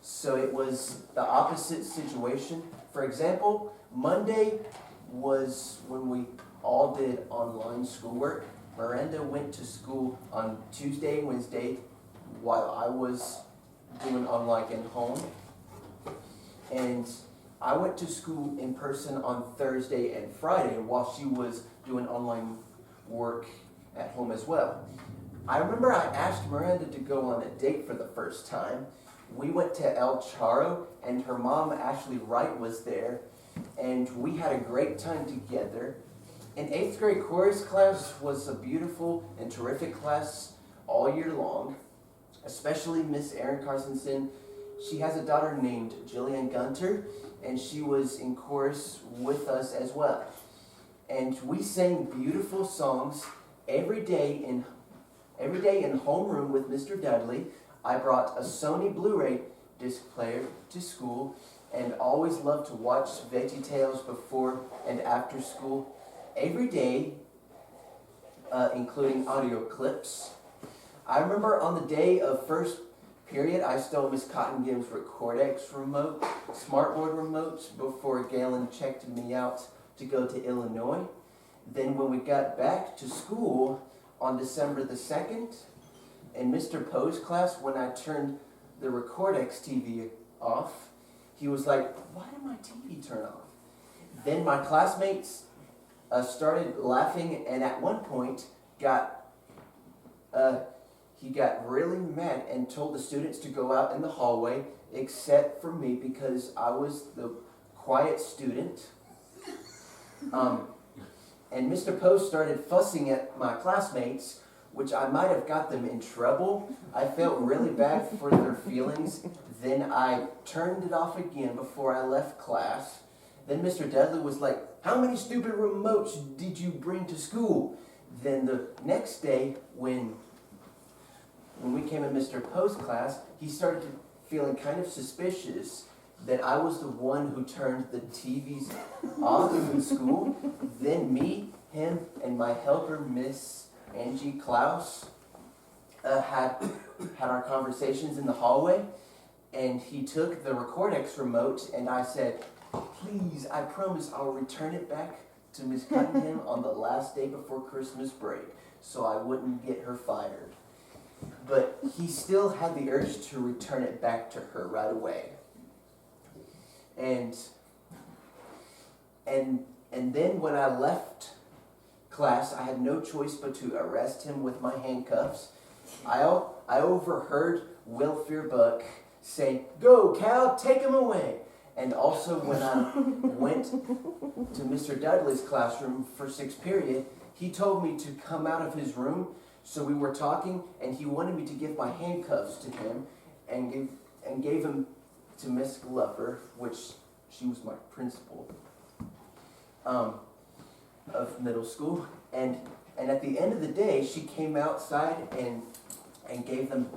so it was the opposite situation. For example, Monday was when we all did online schoolwork. Miranda went to school on Tuesday and Wednesday, while I was doing online and home. And I went to school in person on Thursday and Friday while she was doing online work at home as well. I remember I asked Miranda to go on a date for the first time. We went to El Charro, and her mom, Ashley Wright, was there, and we had a great time together. An 8th grade chorus class was a beautiful and terrific class all year long, especially Miss Erin Carsonson. She has a daughter named Jillian Gunter, and she was in chorus with us as well. And we sang beautiful songs every day in homeroom with Mr. Dudley. I brought a Sony Blu-ray disc player to school and always loved to watch Veggie Tales before and after school every day, including audio clips. I remember on the day of first period, I stole Miss Cottongim's Recordex remote, smartboard remote, before Galen checked me out to go to Illinois. Then when we got back to school on December the 2nd, in Mr. Poe's class, when I turned the Recordex TV off, he was like, "Why did my TV turn off?" Then my classmates started laughing, and at one point he got really mad and told the students to go out in the hallway, except for me because I was the quiet student. And Mr. Poe started fussing at my classmates, which I might have got them in trouble. I felt really bad for their feelings. Then I turned it off again before I left class. Then Mr. Dudley was like, "How many stupid remotes did you bring to school?" Then the next day, when we came in Mr. Poe's class, he started feeling kind of suspicious that I was the one who turned the TVs off in school. Then me, him, and my helper, Miss Angie Klaus, had our conversations in the hallway, and he took the Recordex remote, and I said, "Please, I promise I'll return it back to Miss Cunningham on the last day before Christmas break, so I wouldn't get her fired." But he still had the urge to return it back to her right away. And then when I left class, I had no choice but to arrest him with my handcuffs. I overheard Will Fearbuck say, "Go, Cal, take him away." And also when I went to Mr. Dudley's classroom for 6th period, he told me to come out of his room. So we were talking, and he wanted me to give my handcuffs to him and gave him to Miss Glover, which she was my principal of middle school. And at the end of the day, she came outside and gave them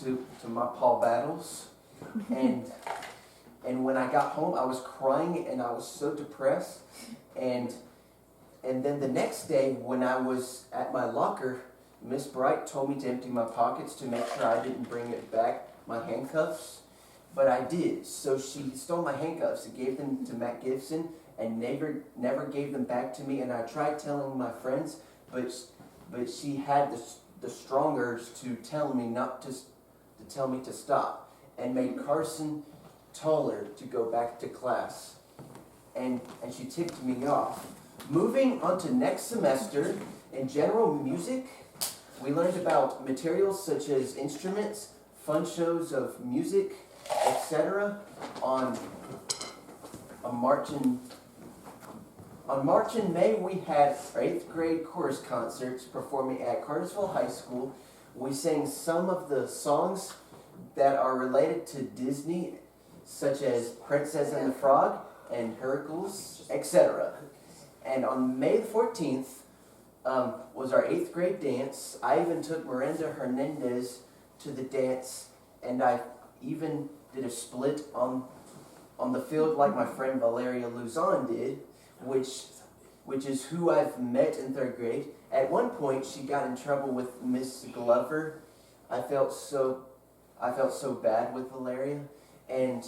to my Paul Battles. And when I got home, I was crying and I was so depressed. And then the next day, when I was at my locker, Miss Bright told me to empty my pockets to make sure I didn't bring it back, my handcuffs. But I did. So she stole my handcuffs and gave them to Matt Gibson and never gave them back to me. And I tried telling my friends, but she had the strong urge to tell me tell me to stop, and made Carson Toller to go back to class. And she tipped me off. Moving on to next semester, in general music, we learned about materials such as instruments, fun shows of music, etc. On March and May, we had our 8th grade chorus concerts performing at Cartersville High School. we sang some of the songs that are related to Disney, such as Princess and the Frog and Hercules, etc. And on May the 14th was our 8th grade dance. I even took Miranda Hernandez to the dance, and I even did a split on the field like my friend Valeria Luzon did, which is who I've met in 3rd grade. At one point, she got in trouble with Miss Glover. I felt so bad with Valeria, and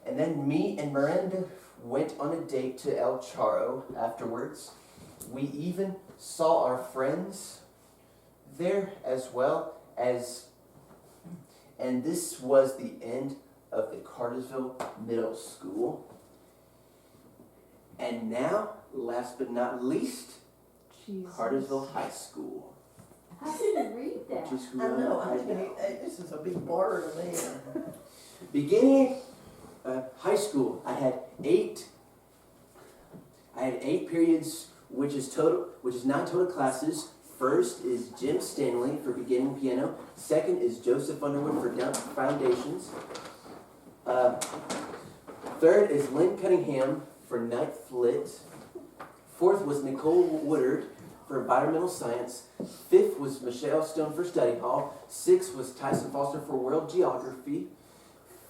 then me and Miranda went on a date to El Charro afterwards. We even saw our friends there as well as, and this was the end of the Cartersville Middle School. And now, last but not least,
Jesus.
Cartersville High School.
How did you read that?
Which is who
I know,
I know.
this is a big blur to me.
Beginning high school, I had 8 periods, which is 9 total classes. First is Jim Stanley for beginning piano. Second is Joseph Underwood for foundations. Third is Lynn Cunningham for night flit. Fourth was Nicole Woodard for environmental science. Fifth was Michelle Stone for study hall. Sixth was Tyson Foster for world geography.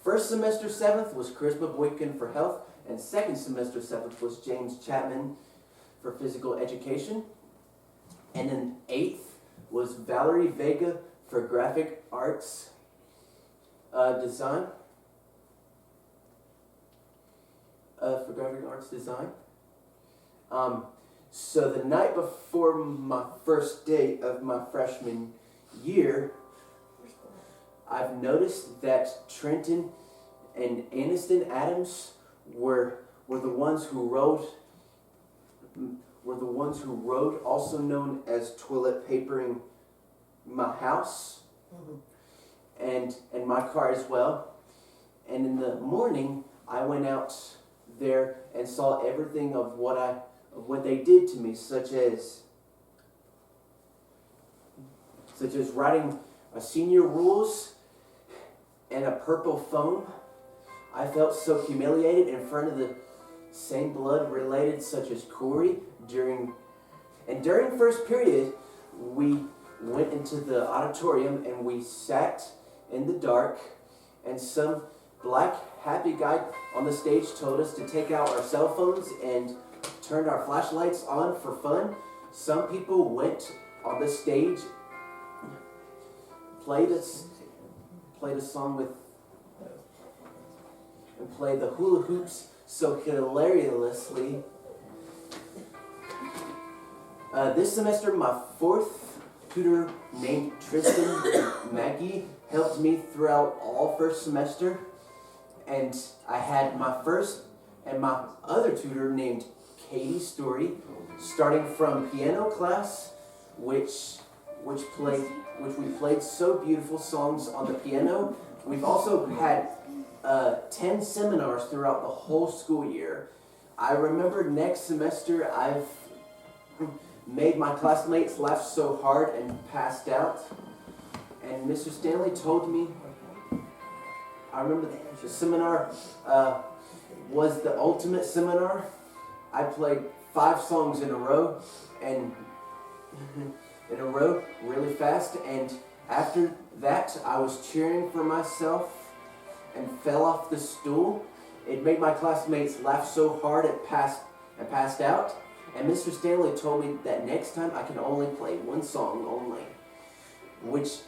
First semester 7th was Charisma Boykin for health. And second semester 7th was James Chapman for physical education. And then 8th was Valerie Vega for graphic arts design. So the night before my first day of my freshman year, I've noticed that Trenton and Aniston Adams were the ones who rode, also known as toilet papering my house and my car as well. And in the morning, I went out there and saw everything of what they did to me, such as writing a senior rules and a purple foam. I felt so humiliated in front of the same blood related such as Kory during first period. We went into the auditorium and we sat in the dark, and some black happy guy on the stage told us to take out our cell phones and turn our flashlights on for fun. Some people went on the stage, played a song with, and played the hula hoops so hilariously. This semester, my 4th tutor named Tristan Mackey helped me throughout all first semester. And I had my first and my other tutor named Katie Story, starting from piano class, which we played so beautiful songs on the piano. We've also had 10 seminars throughout the whole school year. I remember next semester I've made my classmates laugh so hard and passed out. And Mr. Stanley told me, I remember the seminar was the ultimate seminar. I played 5 songs in a row really fast, and after that I was cheering for myself and fell off the stool. It made my classmates laugh so hard it passed out. And Mr. Stanley told me that next time I can only play 1 song only, which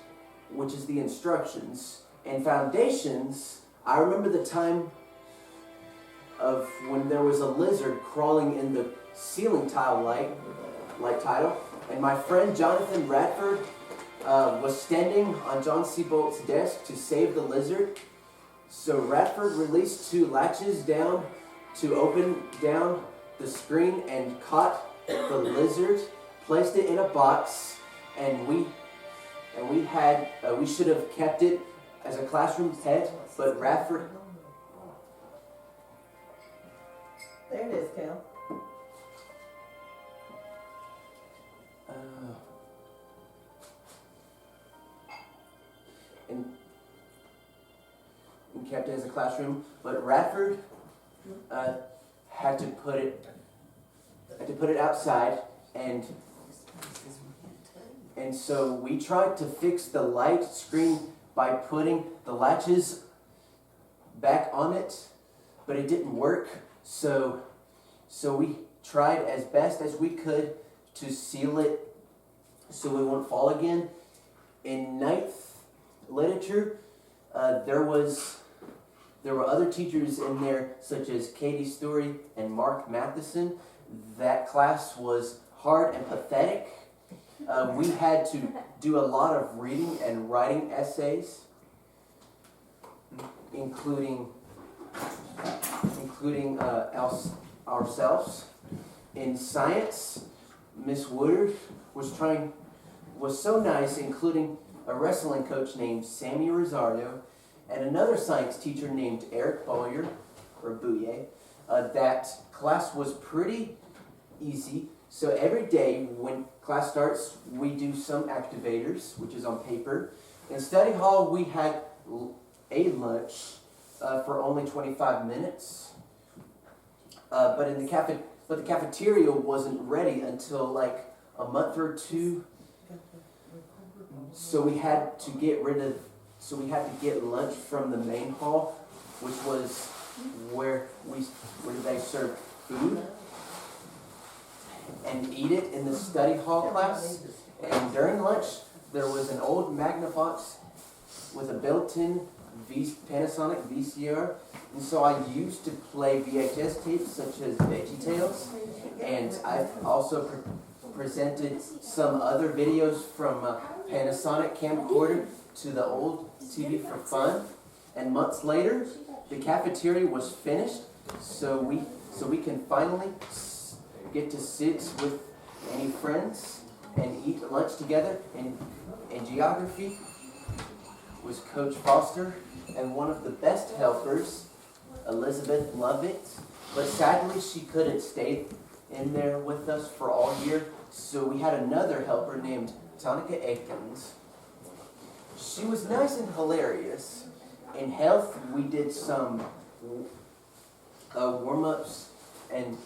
is the instructions. And foundations, I remember the time of when there was a lizard crawling in the ceiling tile light tile, and my friend Jonathan Radford was standing on John Seabolt's desk to save the lizard. So Radford released 2 latches down to open down the screen and caught the lizard, placed it in a box, and we should have kept it as a classroom pet, but Radford.
There it is, Cal.
kept it as a classroom, but Radford had to put it outside, and so we tried to fix the light screen by putting the latches back on it, but it didn't work. So we tried as best as we could to seal it so it won't fall again. In 9th literature, there were other teachers in there, such as Katie Story and Mark Matheson. That class was hard and pathetic. We had to do a lot of reading and writing essays, including ourselves. In science, Miss Woodard was so nice, including a wrestling coach named Sammy Rosario and another science teacher named Eric Bouyer. That class was pretty easy. So every day when class starts, we do some activators, which is on paper. In study hall, we had a lunch for only 25 minutes. But the cafeteria wasn't ready until like a month or two. So we had to get lunch from the main hall, which was where they served food, and eat it in the study hall class. And during lunch, there was an old Magnavox with a built-in Panasonic VCR, and so I used to play VHS tapes such as VeggieTales, and I've also presented some other videos from a Panasonic camcorder to the old TV for fun. And months later, the cafeteria was finished, so we can finally get to sit with any friends and eat lunch together. And geography was Coach Foster, and one of the best helpers, Elizabeth Lovett, but sadly she couldn't stay in there with us for all year, so we had another helper named Tonica Aikens. She was nice and hilarious. In health, we did some warm-ups and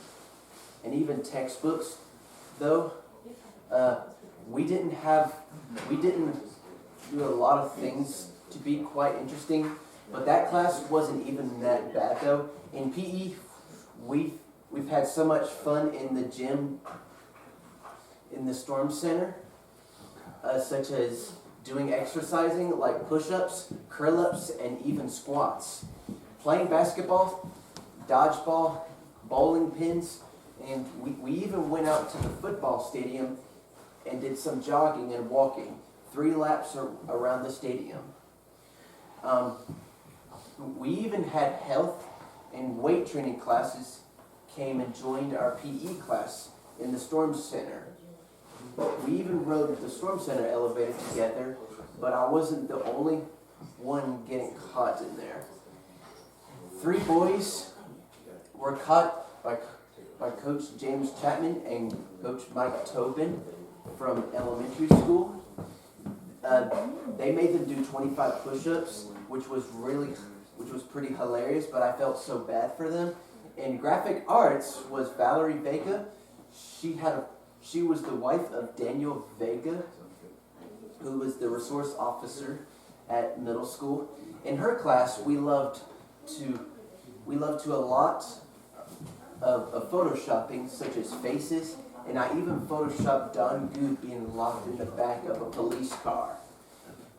even textbooks, though we didn't do a lot of things to be quite interesting, but that class wasn't even that bad though. In PE, we've had so much fun in the gym, in the Storm Center, such as doing exercising like push-ups, curl-ups, and even squats. Playing basketball, dodgeball, bowling pins, and we even went out to the football stadium and did some jogging and walking, 3 laps around the stadium. We even had health and weight training classes came and joined our PE class in the Storm Center. We even rode the Storm Center elevator together, but I wasn't the only one getting caught in there. 3 boys were caught by Coach James Chapman and Coach Mike Tobin from elementary school. They made them do 25 push-ups, which was pretty hilarious, but I felt so bad for them. In graphic arts was Valerie Vega. She was the wife of Daniel Vega, who was the resource officer at middle school. In her class, we loved a lot of photoshopping, such as faces, and I even photoshopped Don Good being locked in the back of a police car,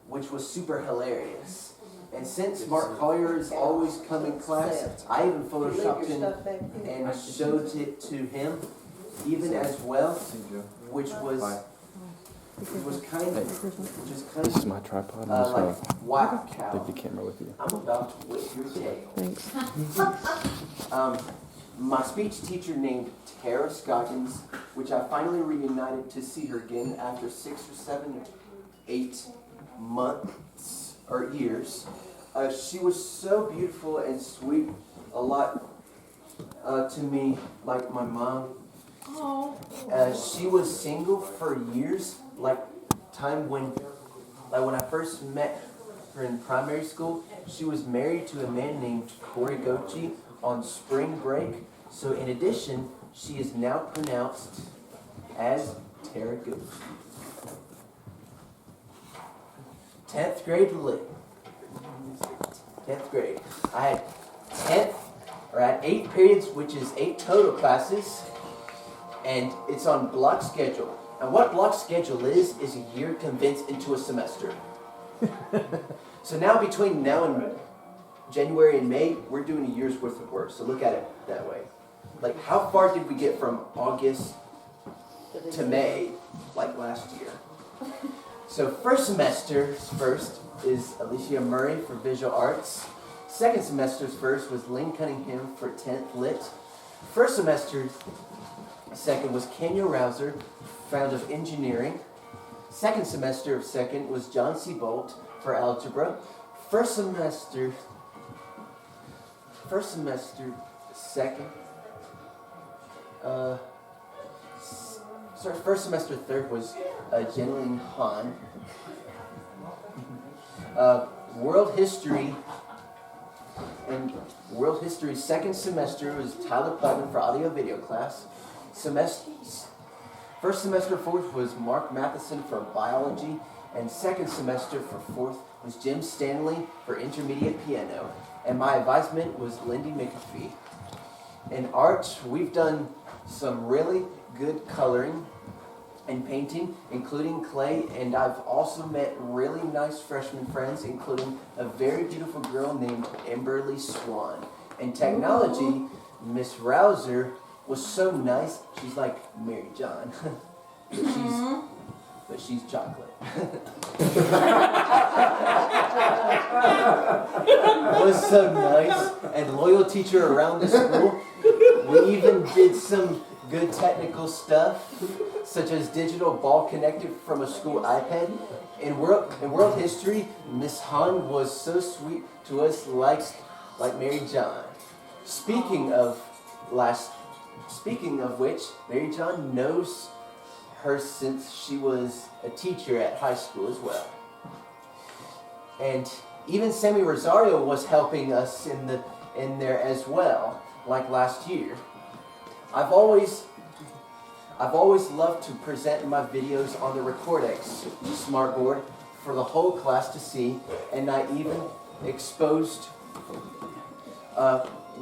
which was super hilarious. And since Mark Collier is always come in class, I even photoshopped him and showed it to him, even as well, which is kind
This is my tripod.
of like, wow,
Take
cow,
the camera with you.
I'm about to whip your tail.
Thanks.
My speech teacher named Tara Scoggins, which I finally reunited to see her again after 6 or 7 or 8 months or years. She was so beautiful and sweet, a lot to me like my mom. She was single for years, like when I first met her in primary school. She was married to a man named Kory on spring break. So in addition, she is now pronounced as Taraguchi. 10th grade lit. 10th grade. I had 8 periods, which is 8 total classes, and it's on block schedule. And what block schedule is a year condensed into a semester. So now between now and January and May, we're doing a year's worth of work. So look at it that way. Like, how far did we get from August to May, like last year? So first semester's first is Alicia Murray for visual arts. Second semester's first was Lynn Cunningham for 10th lit. First semester's second was Kenya Rouser, fount of engineering. Second semester of second was John C. Bolt for algebra. First semester second. First semester third was Jenlyn Han. World history second semester was Tyler Putnam for audio video class. First semester fourth was Mark Matheson for biology, and second semester for fourth was Jim Stanley for intermediate piano, and my advisement was Lindy McAfee. In art, we've done some really good coloring and painting, including clay, and I've also met really nice freshman friends, including a very beautiful girl named Emberly Swan. In technology, Miss Rouser was so nice. She's like Marijon, but she's chocolate. Was so nice and loyal teacher around the school. We even did some good technical stuff, such as digital ball connected from a school iPad. In world history, Miss Han was so sweet to us, like Marijon. Speaking of which, Marijon knows her since she was a teacher at high school as well. And even Sammy Rosario was helping us in there as well, like last year. I've always loved to present my videos on the Recordex smartboard for the whole class to see, and I even exposed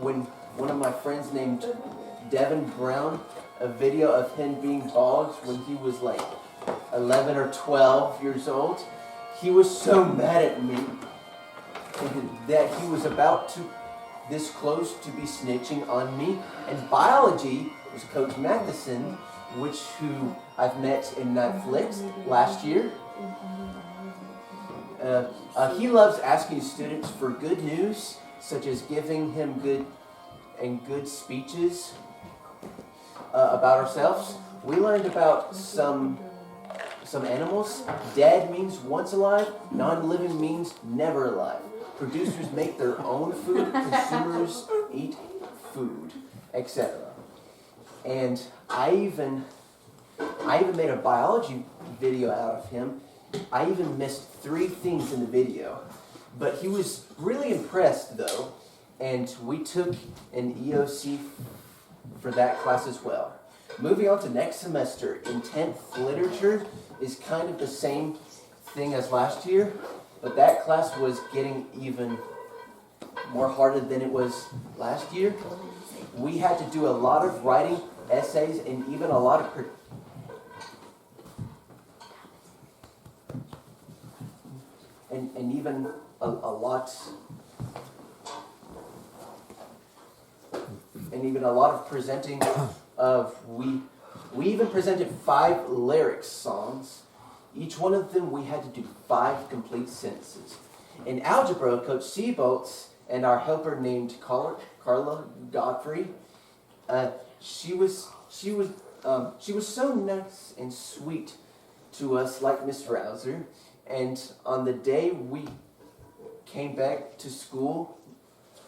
when one of my friends named Devin Brown, a video of him being bald when he was like 11 or 12 years old. He was so mad at me that he was about to this close to be snitching on me. And biology was Coach Matheson, who I've met in Netflix last year. He loves asking students for good news, such as giving him good speeches about ourselves. We learned about some animals. Dead means once alive. Non-living means never alive. Producers make their own food. Consumers eat food, etc. And I even made a biology video out of him. I even missed 3 things in the video. But he was really impressed, though. And we took an EOC for that class as well. Moving on to next semester, in 10th literature is kind of the same thing as last year, but that class was getting even more harder than it was last year. We had to do a lot of writing, essays, and even a lot of presenting of we even presented 5 lyric songs. Each one of them we had to do 5 complete sentences. In algebra, Coach Seabolts and our helper named Carla Godfrey, she was so nice and sweet to us, like Miss Rouser. And on the day we came back to school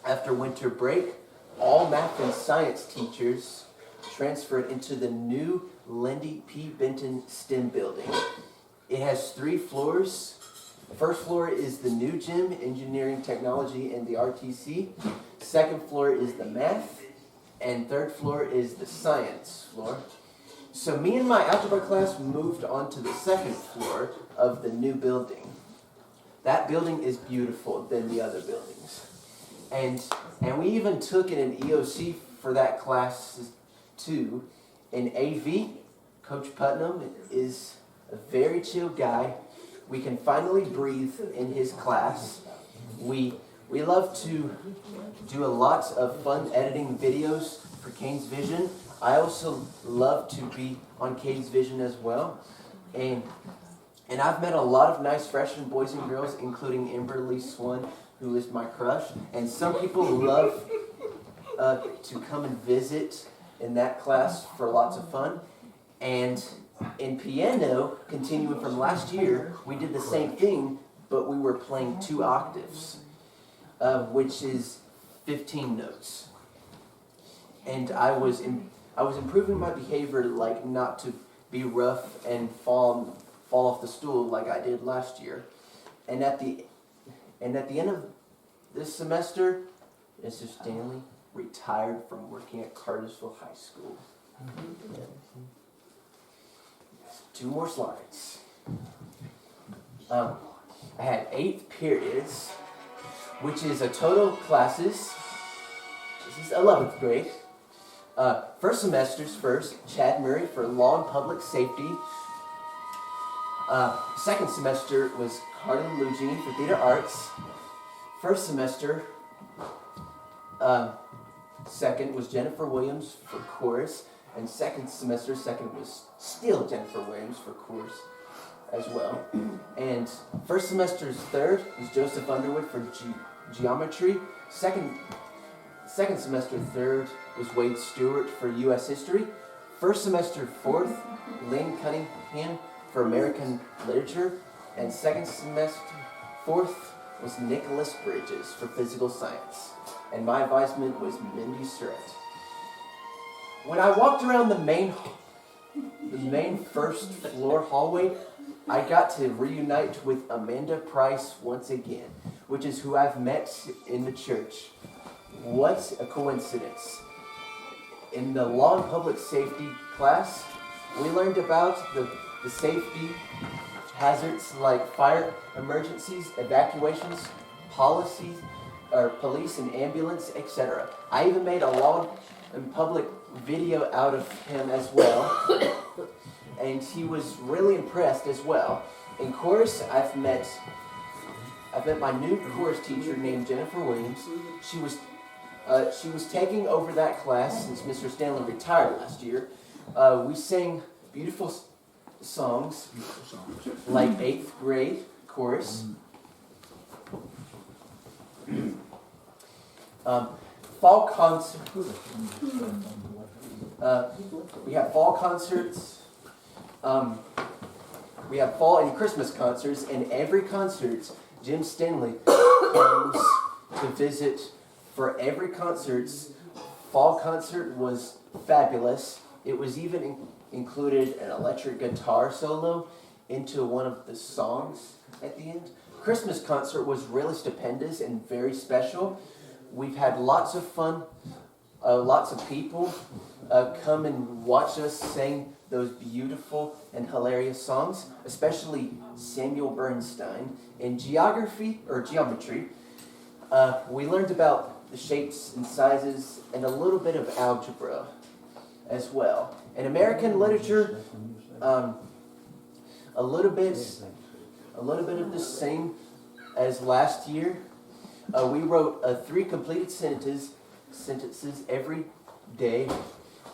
after winter break, all math and science teachers transferred into the new Lindy P. Benton STEM building. It has 3 floors, The first floor is the new gym, engineering, technology, and the RTC. Second floor is the math, and third floor is the science floor. So me and my algebra class moved on to the second floor of the new building. That building is beautiful than the other buildings. And we even took in an EOC for that class too. In AV, Coach Putnam is a very chill guy. We can finally breathe in his class. We love to do a lot of fun editing videos for Kane's Vision. I also love to be on Kane's Vision as well. And I've met a lot of nice freshmen, boys and girls, including Amberly Swan, who is my crush. And some people love to come and visit in that class for lots of fun. And in piano, continuing from last year, we did the same thing, but we were playing 2 octaves, which is 15 notes. And I was improving my behavior, like not to be rough and fall off the stool like I did last year. And at the end of this semester, Mr. Stanley retired from working at Cartersville High School. 2 more slides. I had 8 periods, which is a total of classes. This is 11th grade. First semester's first, Chad Murray for Law and Public Safety. Second semester was Carlin Lugine for Theater Arts. First semester, second was Jennifer Williams for Chorus. And second semester, second was still Jennifer Williams for chorus as well. And first semester's third was Joseph Underwood for geometry. Second semester third was Wade Stewart for U.S. history. First semester fourth, Lynn Cunningham for American literature. And second semester fourth was Nicholas Bridges for physical science. And my advisement was Mindy Surratt. When I walked around the main first floor hallway, I got to reunite with Amanda Price once again, which is who I've met in the church. What a coincidence. In the Law and Public Safety class, we learned about the safety hazards like fire emergencies, evacuations, policies, or police and ambulance, etc. I even made a law and public video out of him as well, and he was really impressed as well. In chorus, I've met my new chorus teacher named Jennifer Williams. She was taking over that class since Mr. Stanley retired last year. We sang beautiful songs like 8th grade chorus. Fall concert. We have fall concerts. We have fall and Christmas concerts, and every concert, Jim Stanley comes to visit for every concert. Fall concert was fabulous. It was even included an electric guitar solo into one of the songs at the end. Christmas concert was really stupendous and very special. We've had lots of fun. Lots of people come and watch us sing those beautiful and hilarious songs, especially Samuel Bernstein. In geometry, we learned about the shapes and sizes and a little bit of algebra as well. In American literature, a little bit of the same as last year. We wrote 3 completed sentences every day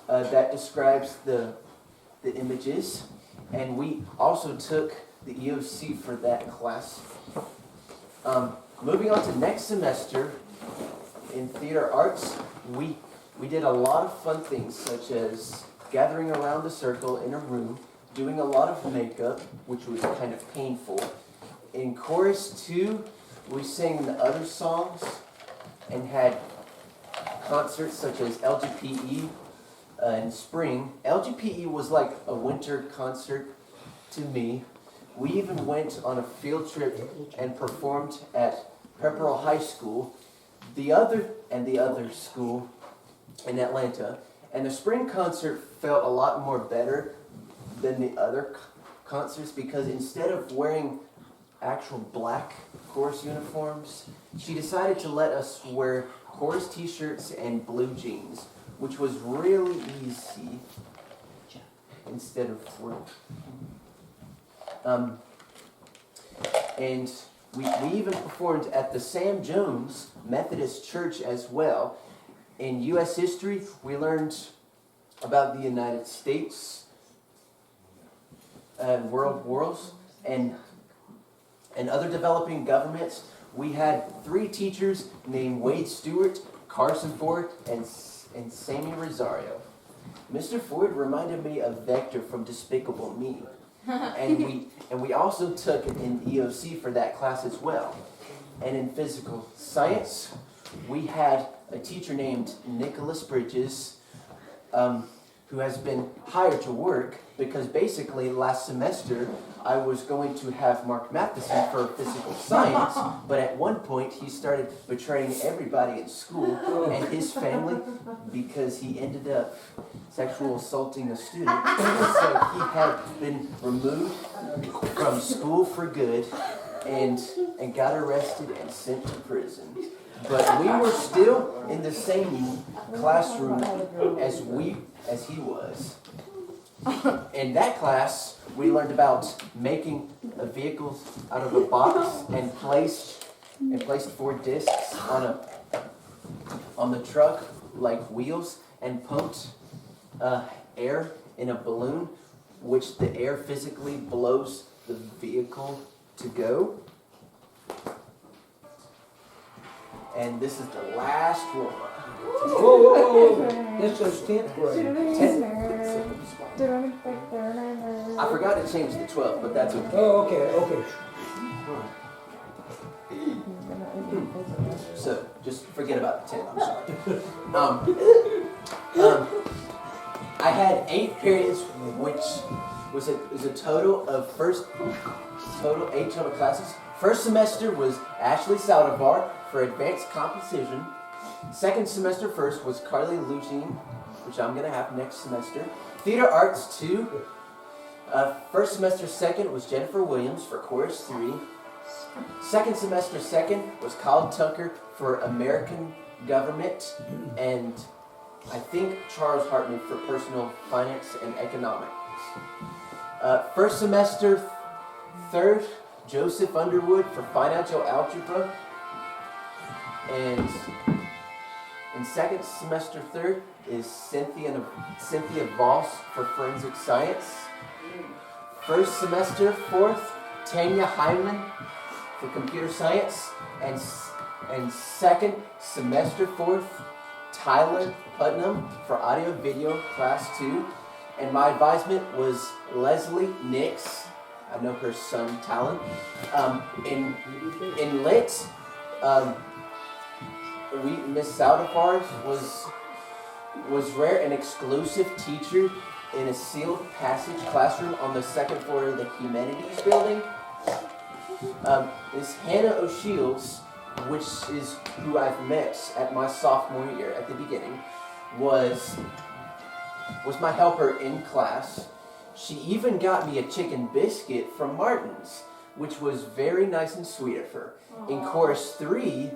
that describes the images, and we also took the EOC for that class. Moving on to next semester in theater arts, we did a lot of fun things, such as gathering around a circle in a room, doing a lot of makeup, which was kind of painful. In chorus 2, we sang the other songs and had concerts such as LGPE in spring. LGPE was like a winter concert to me. We even went on a field trip and performed at Pepperell High School, the other school in Atlanta. And the spring concert felt a lot more better than the other concerts because instead of wearing actual black chorus uniforms, she decided to let us wear chorus t-shirts and blue jeans, which was really easy instead of work. And we even performed at the Sam Jones Methodist Church as well. In U.S. history, we learned about the United States and world wars and other developing governments. We had 3 teachers named Wade Stewart, Carson Ford, and Sammy Rosario. Mr. Ford reminded me of Vector from Despicable Me. And we also took an EOC for that class as well. And in physical science, we had a teacher named Nicholas Bridges, who has been hired to work because basically last semester I was going to have Mark Matheson for physical science, but at one point he started betraying everybody at school and his family because he ended up sexual assaulting a student. So he had been removed from school for good and got arrested and sent to prison. But we were still in the same classroom as he was. In that class, we learned about making a vehicle out of a box and placed 4 discs on the truck like wheels and pumped air in a balloon, which the air physically blows the vehicle to go. And this is the last one.
Whoa. This is 10th grade.
I forgot to change the 12th, but that's okay.
Oh, okay.
So, just forget about the 10th, I'm sorry. I had 8 periods, which was a total of 8 total classes. First semester was Ashley Saldivar for advanced composition. Second semester first was Carly Lugine, which I'm going to have next semester. Theater Arts 2. First semester second was Jennifer Williams for Chorus 3. Second semester second was Kyle Tucker for American Government. And I think Charles Hartman for Personal Finance and Economics. First semester third, Joseph Underwood for Financial Algebra. And in second semester third is Cynthia Voss for Forensic Science. First semester fourth, Tanya Hyman for Computer Science. And second semester fourth, Tyler Putnam for Audio Video Class 2. And my advisement was Leslie Nix. I know her son, Talon. In Lit, Miss Saldivar was rare and exclusive teacher in a sealed passage classroom on the second floor of the Humanities building. Miss Hannah O'Shields, which is who I've met at my sophomore year at the beginning, was my helper in class. She even got me a chicken biscuit from Martin's, which was very nice and sweet of her. In Chorus 3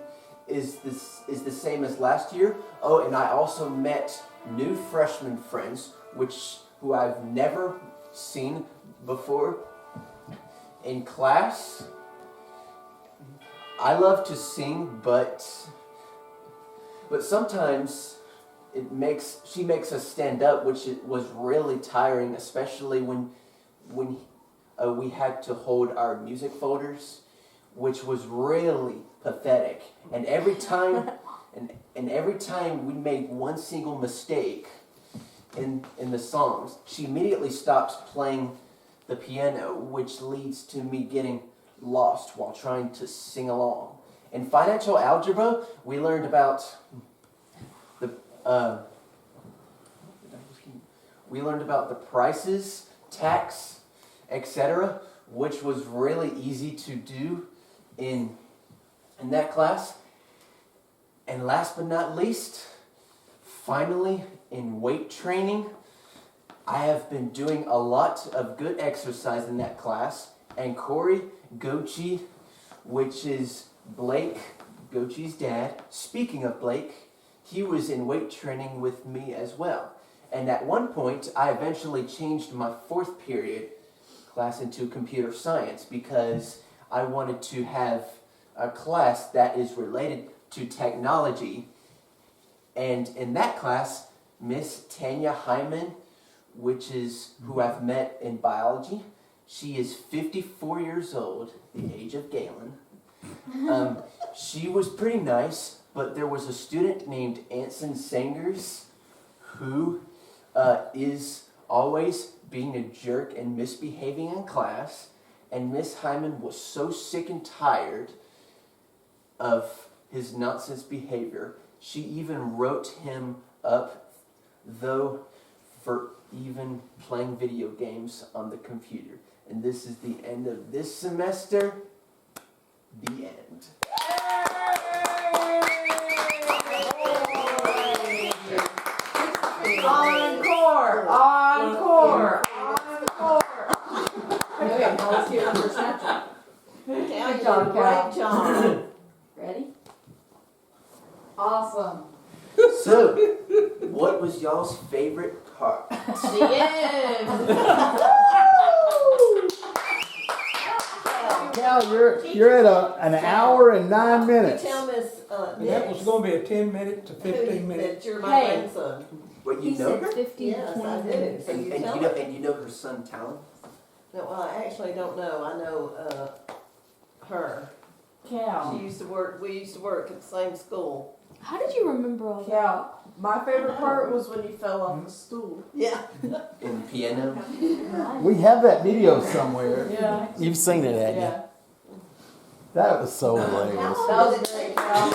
is the same as last year. Oh, and I also met new freshman friends, who I've never seen before. In class, I love to sing, but sometimes she makes us stand up, which was really tiring, especially when we had to hold our music folders, which was really pathetic. And every time we made one single mistake in the songs, she immediately stops playing the piano, which leads to me getting lost while trying to sing along. In financial algebra, we learned about the prices, tax, etc., which was really easy to do in that class. And last but not least, finally, in weight training, I have been doing a lot of good exercise in that class. And Kory Gochi, which is Blake Gochi's dad, speaking of Blake, he was in weight training with me as well. And at one point, I eventually changed my 4th period class into computer science because I wanted to have a class that is related to technology. And in that class, Miss Tanya Hyman, which is who I've met in biology, she is 54 years old, the age of Galen. She was pretty nice, but there was a student named Anson Sangers who is always being a jerk and misbehaving in class, and Miss Hyman was so sick and tired of his nonsense behavior, she even wrote him up, though, for even playing video games on the computer. And this is the end of this semester. The end.
Encore! Encore! Encore!
Okay, now let's hear number Snapchat.
Good
job, Cal.
Great job.
Ready?
Awesome.
So, what was y'all's favorite part?
The end.
Cal, you're at an hour and 9 minutes.
Tell Miss
And that was gonna be a 10-minute to 15-minute.
that you're my
Hey.
grandson.
What, you
He
know
said
her?
15 to
Yes,
20
I do.
minutes.
So you
And
tell
you know,
her.
and you know her son Talon?
No, well, I actually don't know. I know her. She
Cal.
used to work. We used to work at the same school.
How did you remember all that?
Cal. My favorite part was when you fell off the stool.
Yeah.
In piano?
We have that video somewhere.
Yeah.
You've seen it, haven't you?
Yeah.
That was so hilarious.
That was great, Cal.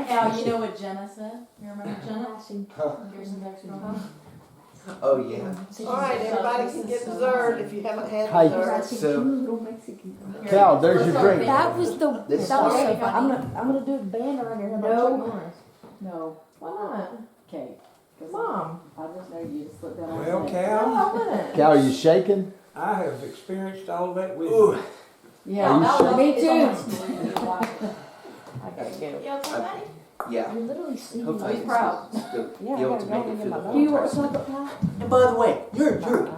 Cal, you know what Jenna said? You remember Jenna? Kirsten texted her.
Oh, yeah.
All right, everybody can get dessert if you haven't had
Hey.
dessert.
So,
Cal, there's your drink.
That was the
This
that was so
is-
funny.
I'm gonna do a band around here.
No. Why not?
Okay.
Mom.
I just know you just slipped down.
Well, Cal,
I wouldn't.
Cal, you shaking?
I have experienced all that with
ooh,
you.
Yeah,
Are you
that
sure?
was
Me
it's
too.
on the screen. I gotta go.
You okay, buddy?
yeah.
You're literally seeing
Hopefully,
me proud.
still
Yeah,
be able
I
to
gotta
make
go
it
and
through
get
the
my
whole
You want
entire
something, Cal?
And by the way,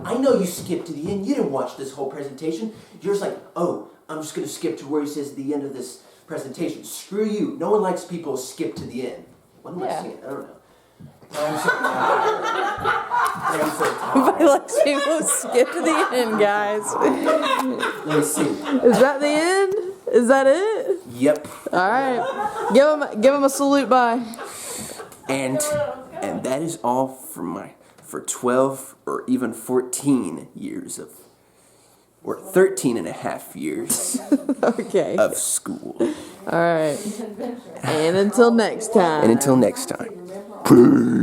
I know you skipped to the end. You didn't watch this whole presentation. You're just like, oh, I'm just going to skip to where he says the end of this presentation. Screw you. No one likes people who skip to the end. What am I
Yeah.
saying? I don't know. I'm so tired. I'm so tired.
Nobody likes people who skip to the end, guys.
Let me see.
Is that the end? Is that it?
Yep.
All right. Give him a salute. Bye.
And that is all for 12 or even 14 years or 13 and a half years
Okay.
of school.
All right. And until next time.
And until next time. Peace.